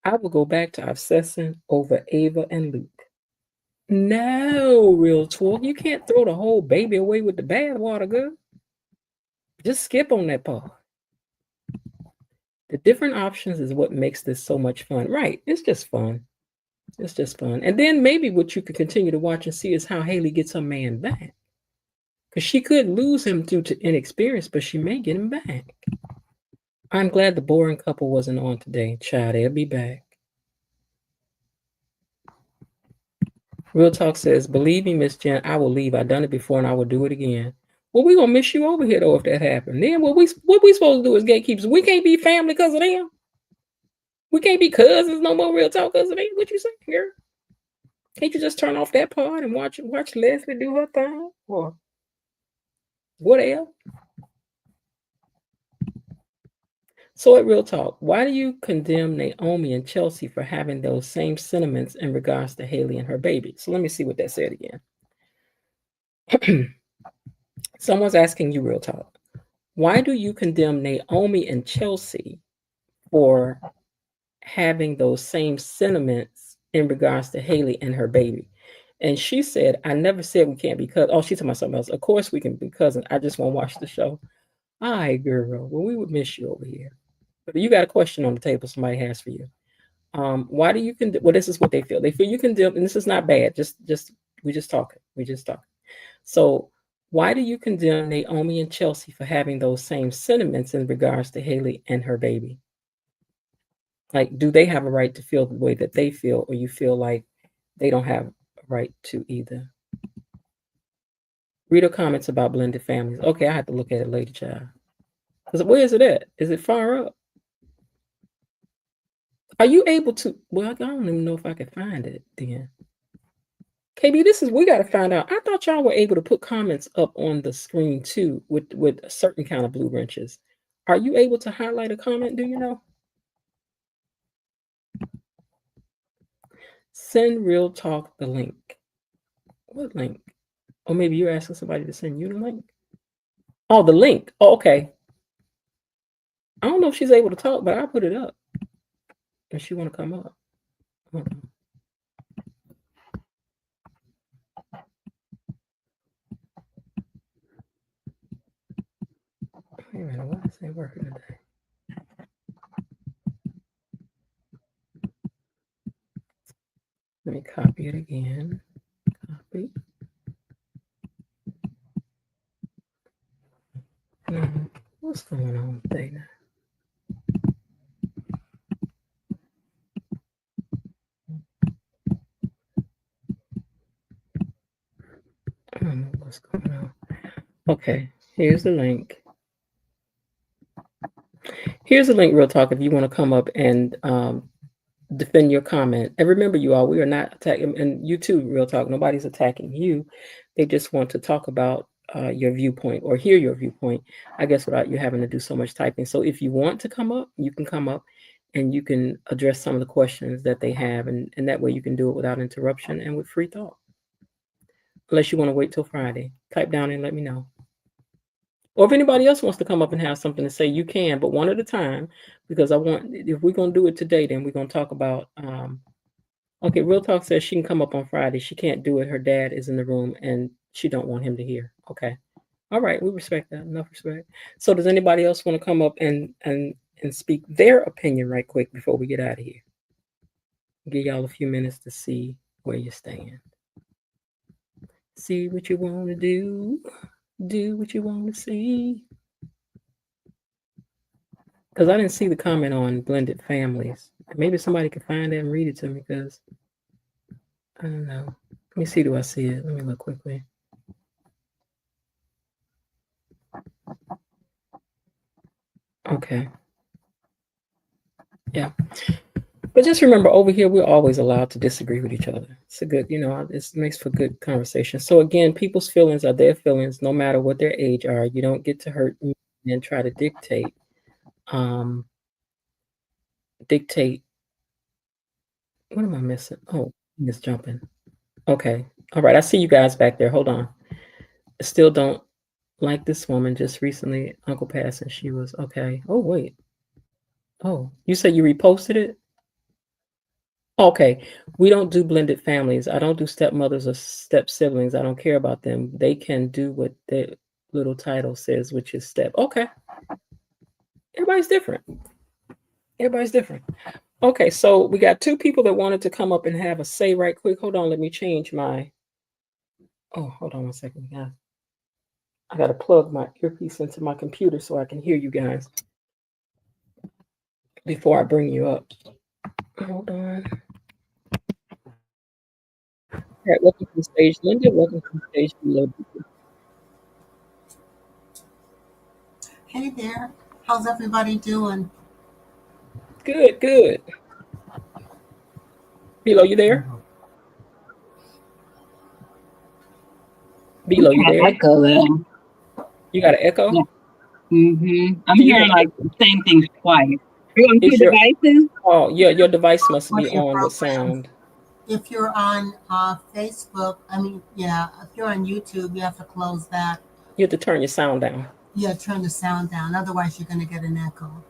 I will go back to obsessing over Ava and Luke. No, Real Talk. You can't throw the whole baby away with the bathwater, girl. Just skip on that part. The different options is what makes this so much fun. Right. It's just fun. It's just fun. And then maybe what you could continue to watch and see is how Haley gets her man back. Because she could lose him due to inexperience, but she may get him back. I'm glad the boring couple wasn't on today. Child, they'll be back. Real Talk says, believe me, Miss Jen, I will leave. I've done it before and I will do it again. Well, we're gonna miss you over here though if that happened. Then what we supposed to do as gatekeepers? We can't be family because of them. We can't be cousins no more, Real Talk, because of them. What you saying, girl? Can't you just turn off that part and watch Leslie do her thing? Or whatever. So at Real Talk, why do you condemn Naomi and Chelsea for having those same sentiments in regards to Haley and her baby? So let me see what that said again. Someone's asking you, Real Talk, why do you condemn Naomi and Chelsea for having those same sentiments in regards to Haley and her baby? And she said, I never said we can't be cousins. Oh, she's talking about something else. Of course we can be cousins. I just want to watch the show. All right, girl. Well, we would miss you over here. But you got a question on the table somebody has for you. Why do you condemn? Well, this is what they feel. They feel you condemn, and this is not bad. We just talking. So why do you condemn Naomi and Chelsea for having those same sentiments in regards to Haley and her baby? Like, do they have a right to feel the way that they feel, or you feel like they don't have a right to either? Read her comments about blended families. Okay, I have to look at it later, child. Because where is it at? Is it far up? Are you able to? Well, I don't even know if I can find it then. KB, we got to find out. I thought y'all were able to put comments up on the screen too with a certain kind of blue wrenches. Are you able to highlight a comment? Do you know? Send Real Talk the link. What link? Or maybe you're asking somebody to send you the link. Oh, the link. Oh, okay. I don't know if she's able to talk, but I'll put it up. If she want to come up. Hold on. Wait a minute, why is it working today? Let me copy it again. Copy. What's going on today now? I don't know what's going on. Okay, here's the link. Here's the link, Real Talk, if you want to come up and defend your comment. And remember, you all, we are not attacking, and you too, Real Talk, nobody's attacking you. They just want to talk about your viewpoint or hear your viewpoint, I guess, without you having to do so much typing. So if you want to come up, you can come up and you can address some of the questions that they have. And that way you can do it without interruption and with free thought. Unless you want to wait till Friday. Type down and let me know. Or if anybody else wants to come up and have something to say, you can, but one at a time, because if we're going to do it today, then we're going to talk about, okay, Real Talk says she can come up on Friday. She can't do it. Her dad is in the room and she don't want him to hear. Okay. All right. We respect that. Enough respect. So does anybody else want to come up and speak their opinion right quick before we get out of here? Give y'all a few minutes to see where you stand. See what you want to do. Do what you want to see. Because I didn't see the comment on blended families. Maybe somebody could find it and read it to me, because I don't know. Let me see. Do I see it? Let me look quickly. Okay. Yeah. But just remember, over here, we're always allowed to disagree with each other. It's a good, it makes for good conversation. So again, people's feelings are their feelings, no matter what their age are. You don't get to hurt me and try to dictate. What am I missing? Oh, it's jumping. Okay. All right. I see you guys back there. Hold on. I still don't like this woman. Just recently, Uncle passed, and she was okay. Oh, wait. Oh, you said you reposted it? Okay. We don't do blended families. I don't do stepmothers or step siblings. I don't care about them. They can do what their little title says, which is step. Okay. Everybody's different. Everybody's different. Okay. So we got two people that wanted to come up and have a say right quick. Hold on. Let me change my. Oh, hold on 1 second, guys. I got to plug my earpiece into my computer so I can hear you guys before I bring you up. Hold on. All right, welcome to the stage, Linda. Welcome to the stage, Below. Hey there. How's everybody doing? Good, good. Below, you there? Below, you there? Echo though. You got an echo? Yeah. I'm hearing like the same thing twice. Are you on two devices? Oh, yeah, your device must be What's your on with program? sound. If you're on Facebook, if you're on YouTube, you have to close that. You have to turn your sound down. Yeah, turn the sound down. Otherwise, you're going to get an echo.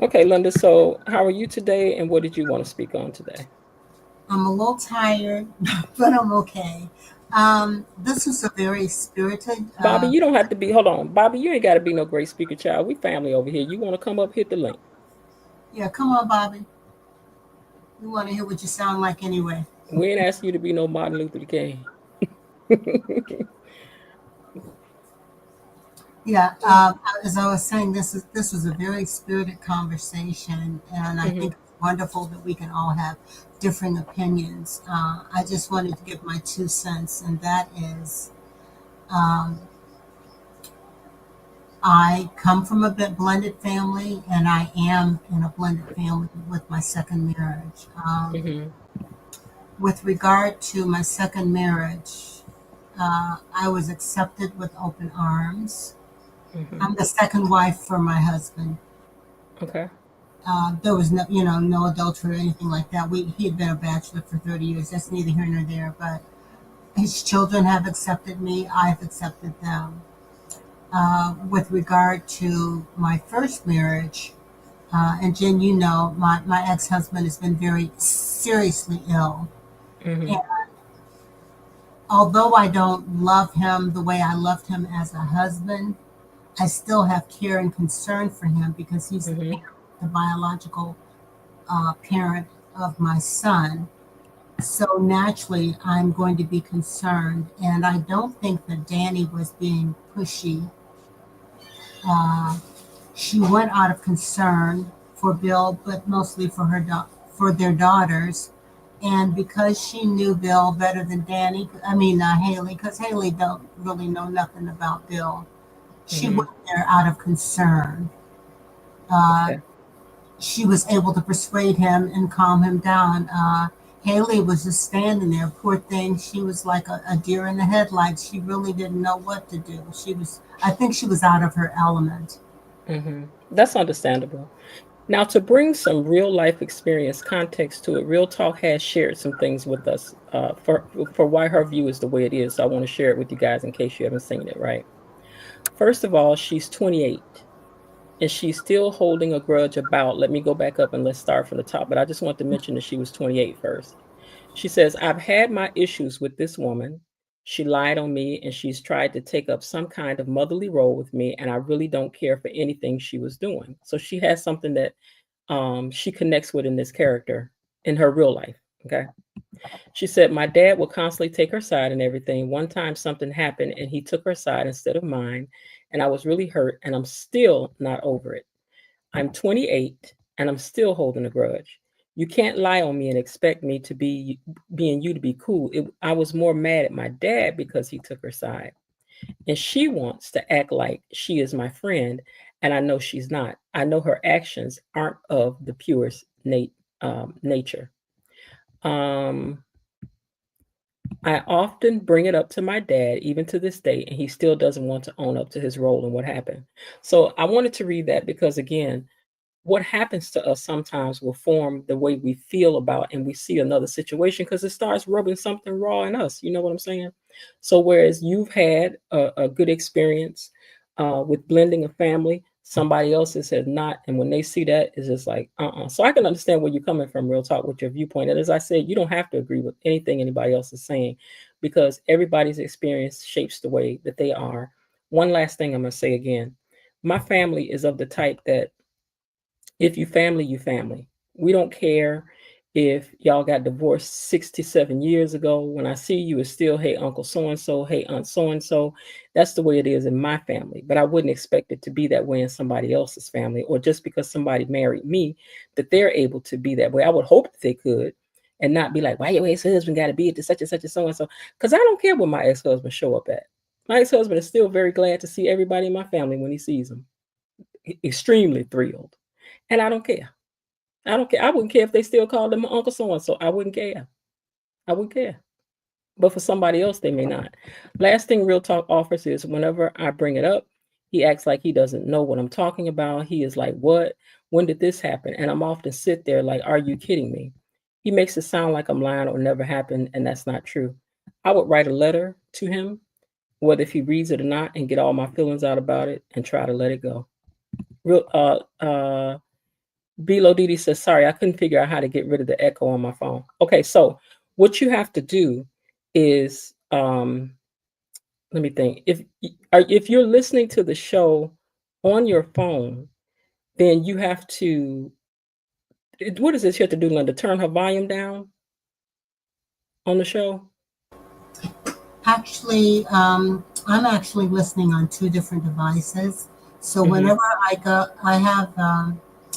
Okay, Linda, so how are you today, and what did you want to speak on today? I'm a little tired, but I'm okay. This is a very spirited. Bobby, you don't have to be. Hold on, Bobby, you ain't got to be no great speaker, child. We family over here. You want to come up, hit the link. Yeah, come on, Bobby. We want to hear what you sound like anyway. We ain't asking you to be no Martin Luther King. Yeah, as I was saying, this was a very spirited conversation, and I think it's wonderful that we can all have different opinions. I just wanted to give my 2 cents, and that is, I come from a bit blended family, and I am in a blended family with my second marriage. Mhm. With regard to my second marriage, I was accepted with open arms. Mhm. I'm the second wife for my husband. Okay. There was no, no adultery or anything like that. He had been a bachelor for 30 years. That's neither here nor there. But his children have accepted me. I've accepted them. With regard to my first marriage, and Jen, my ex-husband has been very seriously ill. And Mhm. although I don't love him the way I loved him as a husband, I still have care and concern for him because he's Mhm. the biological parent of my son. So naturally, I'm going to be concerned. And I don't think that Danny was being pushy. Uh, she went out of concern for Bill, but mostly for for their daughters. And because she knew Bill better than Haley, because Haley don't really know nothing about Bill, she Mhm. went there out of concern. Uh, Okay. she was able to persuade him and calm him down. Haley was just standing there, poor thing. She was like a deer in the headlights. She really didn't know what to do. I think she was out of her element. Mhm. That's understandable. Now, to bring some real life experience context to it, Real Talk has shared some things with us for why her view is the way it is. So I want to share it with you guys in case you haven't seen it, right? First of all, she's 28 and she's still holding a grudge about, let me go back up and let's start from the top. But I just want to mention that she was 28 first. She says, I've had my issues with this woman. She lied on me and she's tried to take up some kind of motherly role with me. And I really don't care for anything she was doing. So she has something that she connects with in this character in her real life. Okay. She said, my dad will constantly take her side and everything. One time something happened and he took her side instead of mine. And I was really hurt and I'm still not over it. I'm 28 and I'm still holding a grudge. You can't lie on me and expect me to be being you to be cool. I was more mad at my dad because he took her side. And she wants to act like she is my friend. And I know she's not. I know her actions aren't of the purest nature. Um, I often bring it up to my dad, even to this day, and he still doesn't want to own up to his role in what happened. So I wanted to read that because, again, what happens to us sometimes will form the way we feel about and we see another situation because it starts rubbing something raw in us. You know what I'm saying? So whereas you've had a good experience with blending a family, somebody else's has not, and when they see that, it's just like So I can understand where you're coming from, real talk, with your viewpoint. And as I said, you don't have to agree with anything anybody else is saying because everybody's experience shapes the way that they are. One last thing I'm gonna say again: my family is of the type that if you family, you family. We don't care if y'all got divorced 67 years ago. When I see you, it's still, hey, Uncle so and so, hey, Aunt so and so. That's the way it is in my family. But I wouldn't expect it to be that way in somebody else's family, or just because somebody married me, that they're able to be that way. I would hope that they could and not be like, why your ex-husband got to be at the such and such and so and so. Because I don't care where my ex-husband show up at. My ex-husband is still very glad to see everybody in my family when he sees them. Extremely thrilled. And I don't care. I don't care. I wouldn't care if they still called him Uncle so and so. I wouldn't care. I wouldn't care. But for somebody else, they may not. Last thing Real Talk offers is whenever I bring it up, he acts like he doesn't know what I'm talking about. He is like, what? When did this happen? And I'm often sit there like, are you kidding me? He makes it sound like I'm lying or never happened, and that's not true. I would write a letter to him, whether if he reads it or not, and get all my feelings out about it and try to let it go. Real B. Lodidi says, sorry, I couldn't figure out how to get rid of the echo on my phone. Okay, so what you have to do is, let me think. If you're listening to the show on your phone, then you have to, what is this you have to do, Linda? Turn her volume down on the show? Actually, I'm actually listening on two different devices. So Mm-hmm. whenever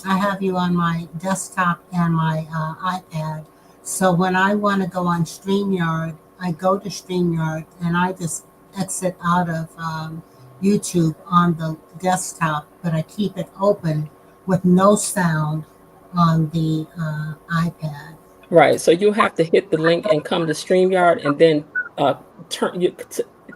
I have you on my desktop and my iPad. So when I want to go on StreamYard, I go to StreamYard and I just exit out of YouTube on the desktop, but I keep it open with no sound on the iPad. Right. So you'll have to hit the link and come to StreamYard and then turn you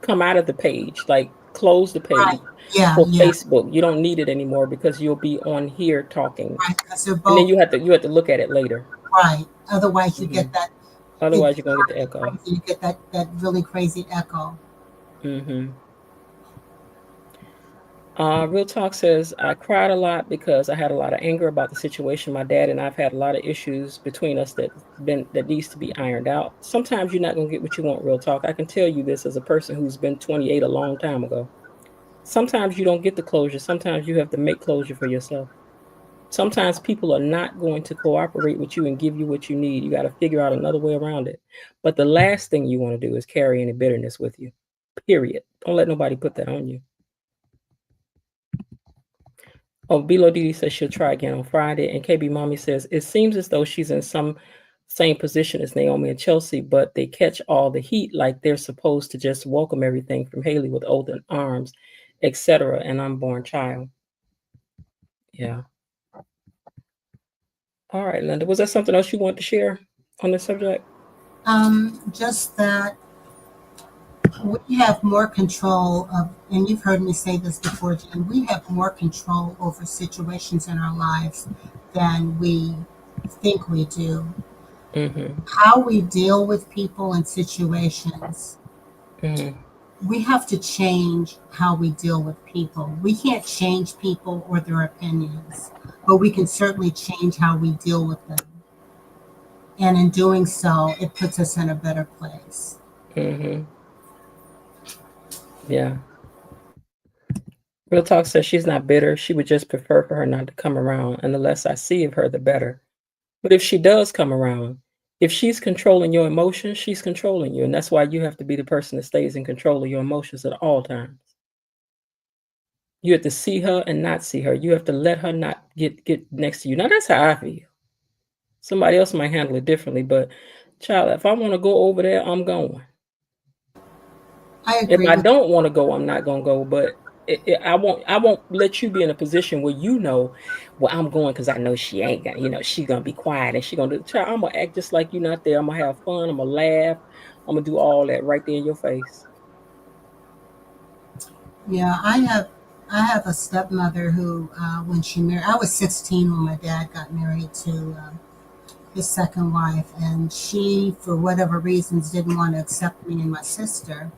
come out of the page, like close the Right. page Yeah, for yeah, Facebook. You don't need it anymore because you'll be on here talking. right. Because they're And then both you have to look at it later. right. Otherwise, you Hmm. get that. It Otherwise, you're gonna get the echo. crazy. You get that really crazy echo. Hmm. Real Talk says, I cried a lot because I had a lot of anger about the situation. My dad and I've had a lot of issues between us that needs to be ironed out. Sometimes you're not gonna get what you want, Real Talk. I can tell you this as a person who's been 28 a long time ago. Sometimes you don't get the closure. Sometimes you have to make closure for yourself. Sometimes people are not going to cooperate with you and give you what you need. You got to figure out another way around it. But the last thing you want to do is carry any bitterness with you. Period. Don't let nobody put that on you. Oh, Bilo Didi says she'll try again on Friday. And KB Mommy says, it seems as though she's in some same position as Naomi and Chelsea, but they catch all the heat like they're supposed to just welcome everything from Haley with open arms, etc. An unborn child. Yeah. All right, Linda. Was there something else you want to share on this subject? Just that we have more control of, and you've heard me say this before, Jen, we have more control over situations in our lives than we think we do. Mm-hmm. How we deal with people and situations, Mm-hmm. we have to change how we deal with people. We can't change people or their opinions, but we can certainly change how we deal with them. And in doing so, it puts us in a better place. Mm-hmm. Yeah. Real Talk says she's not bitter. She would just prefer for her not to come around. And the less I see of her, the better. But if she does come around, if she's controlling your emotions, she's controlling you. And that's why you have to be the person that stays in control of your emotions at all times. You have to see her and not see her. You have to let her not get next to you. Now, that's how I feel. Somebody else might handle it differently, but child, if I want to go over there, I'm going. I If agree I with don't want to go, I'm not gonna go. But I won't let you be in a position where you know, well, I'm going because I know she ain't gonna, she's gonna be quiet and she gonna do. Child, I'm gonna act just like you not there. I'm gonna have fun. I'm gonna laugh. I'm gonna do all that right there in your face. Yeah, I have a stepmother who, when she married, I was 16 when my dad got married to his second wife, and she, for whatever reasons, didn't want to accept me and my sister.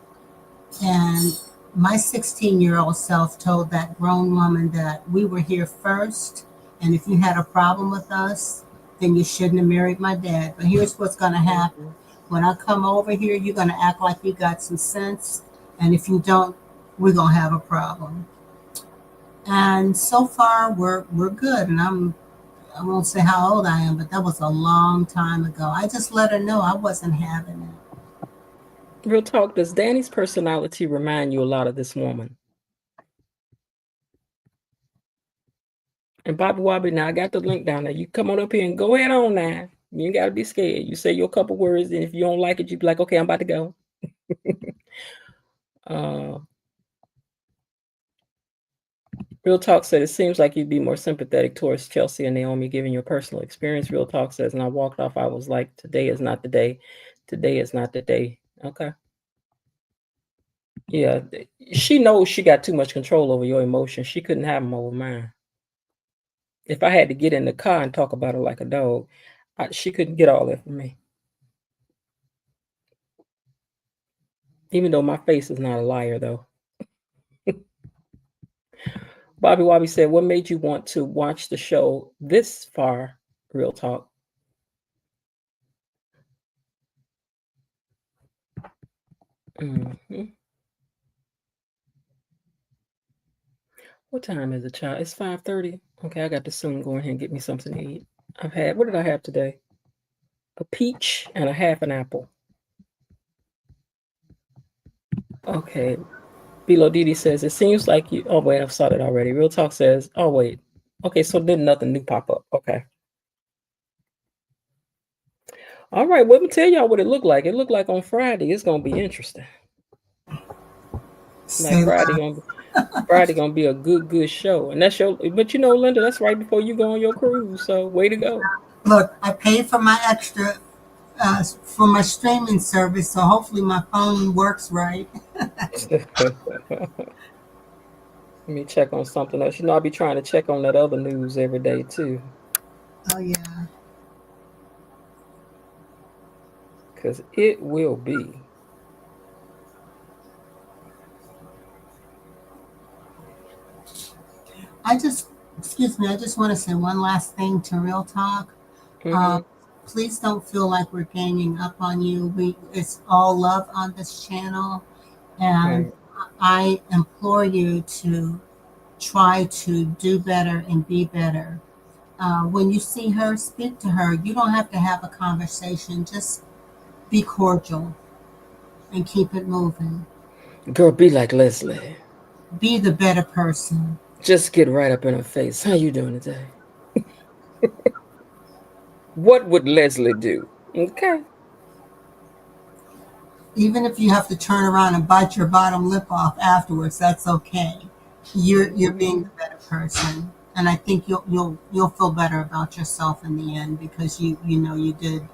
And my 16-year-old self told that grown woman that we were here first, and if you had a problem with us, then you shouldn't have married my dad. But here's what's going to happen. Mhm. When I come over here, you're going to act like you got some sense, and if you don't, we're going to have a problem. And so far, we're good. And I won't say how old I am, but that was a long time ago. I just let her know I wasn't having it. Real talk. Does Danny's personality remind you a lot of this woman? And Bobby Wobbly, now I got the link down there. You come on up here and go ahead on now. You ain't gotta be scared. You say your couple words, and if you don't like it, you be like, okay, I'm about to go. uh, Real Talk said, it seems like you'd be more sympathetic towards Chelsea and Naomi, given your personal experience. Real Talk says, and I walked off. I was like, today is not the day. Today is not the day. Okay. Yeah. She knows she got too much control over your emotions. She couldn't have them over mine. If I had to get in the car and talk about her like a dog, she couldn't get all that from me. Even though my face is not a liar, though. Bobby Wobby said, what made you want to watch the show this far? Real Talk. Mhm. What time is it, child? It's 5:30. Okay, I got to soon go in here and get me something to eat. What did I have today? A peach and a half an apple. Okay. Bilo Didi says, it seems like you, oh wait, I've saw it already. Real Talk says, oh wait. Okay, so then nothing new pop up. Okay. All right, well, let me tell y'all what it looked like. It looked like on Friday, it's gonna be interesting. Like Say Friday that. gonna be, Friday gonna be a good show, and that's your. But you know, Linda, that's right before you go on your cruise. So way to go. Look, I paid for my extra for my streaming service, so hopefully my phone works right. Let me check on something else. You know, I'll be trying to check on that other news every day too, Oh yeah. because it will be. I just, excuse me, I just want to say one last thing to Real Talk. Mm-hmm. Um, please don't feel like we're ganging up on you. It's all love on this channel, and Right. I implore you to try to do better and be better. When you see her, speak to her. You don't have to have a conversation. Just be cordial and keep it moving. Girl, be like Leslie. Be the better person. Just get right up in her face. How you doing today? What would Leslie do? Okay. Even if you have to turn around and bite your bottom lip off afterwards, that's okay. You're being Mhm. the better person, and I think you'll feel better about yourself in the end because you know you did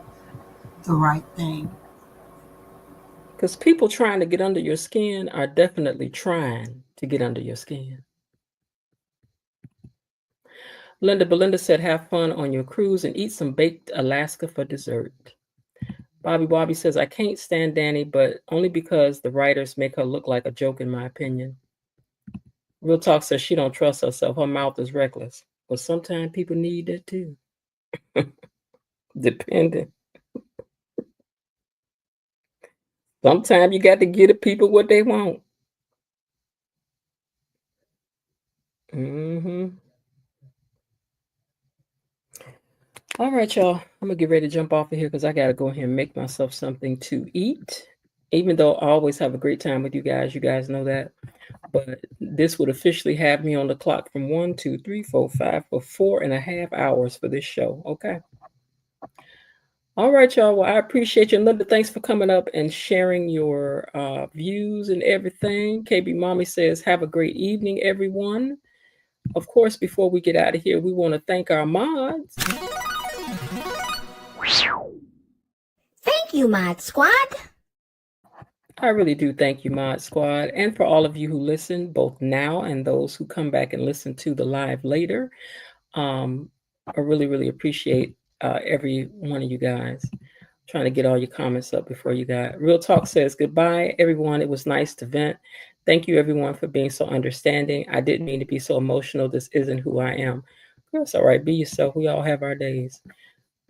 the right thing. Because people trying to get under your skin are definitely trying to get under your skin. Linda Belinda said, have fun on your cruise and eat some baked Alaska for dessert. Bobby says, I can't stand Danny, but only because the writers make her look like a joke, in my opinion. Real Talk says she don't trust herself. Her mouth is reckless. But sometimes people need that too. Depending. Sometimes you got to give the people what they want. Mm-hmm. All right, y'all. I'm gonna get ready to jump off of here because I gotta go ahead and make myself something to eat. Even though I always have a great time with you guys know that. But this would officially have me on the clock from 1, 2, 3, 4, 5 for 4.5 hours for this show. Okay. All right, y'all. Well, I appreciate you. And Linda, thanks for coming up and sharing your views and everything. KB Mommy says, have a great evening, everyone. Of course, before we get out of here, we want to thank our mods. Thank you, Mod Squad. I really do thank you, Mod Squad, and for all of you who listen, both now and those who come back and listen to the live later. I really appreciate every one of you guys. Trying to get all your comments up before you got. Real Talk says, goodbye, everyone. It was nice to vent. Thank you, everyone, for being so understanding. I didn't mean to be so emotional. This isn't who I am. That's all right. Be yourself. We all have our days.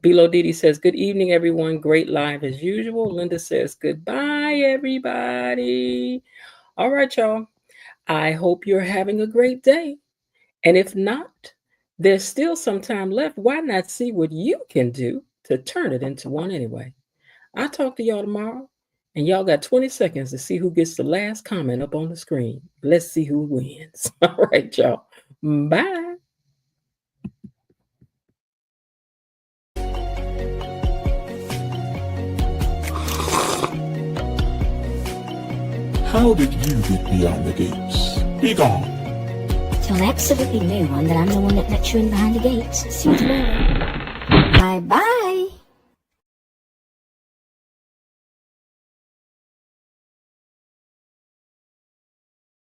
Bilo Didi says, good evening, everyone. Great live as usual. Linda says, goodbye, everybody. All right, y'all. I hope you're having a great day. And if not, there's still some time left. Why not see what you can do to turn it into one anyway? I'll talk to y'all tomorrow. And y'all got 20 seconds to see who gets the last comment up on the screen. Let's see who wins. All right, y'all. Bye. How did you get beyond the gates? Be gone. Tell absolutely no one that I'm the one that let you in behind the gates. See you tomorrow. Bye-bye.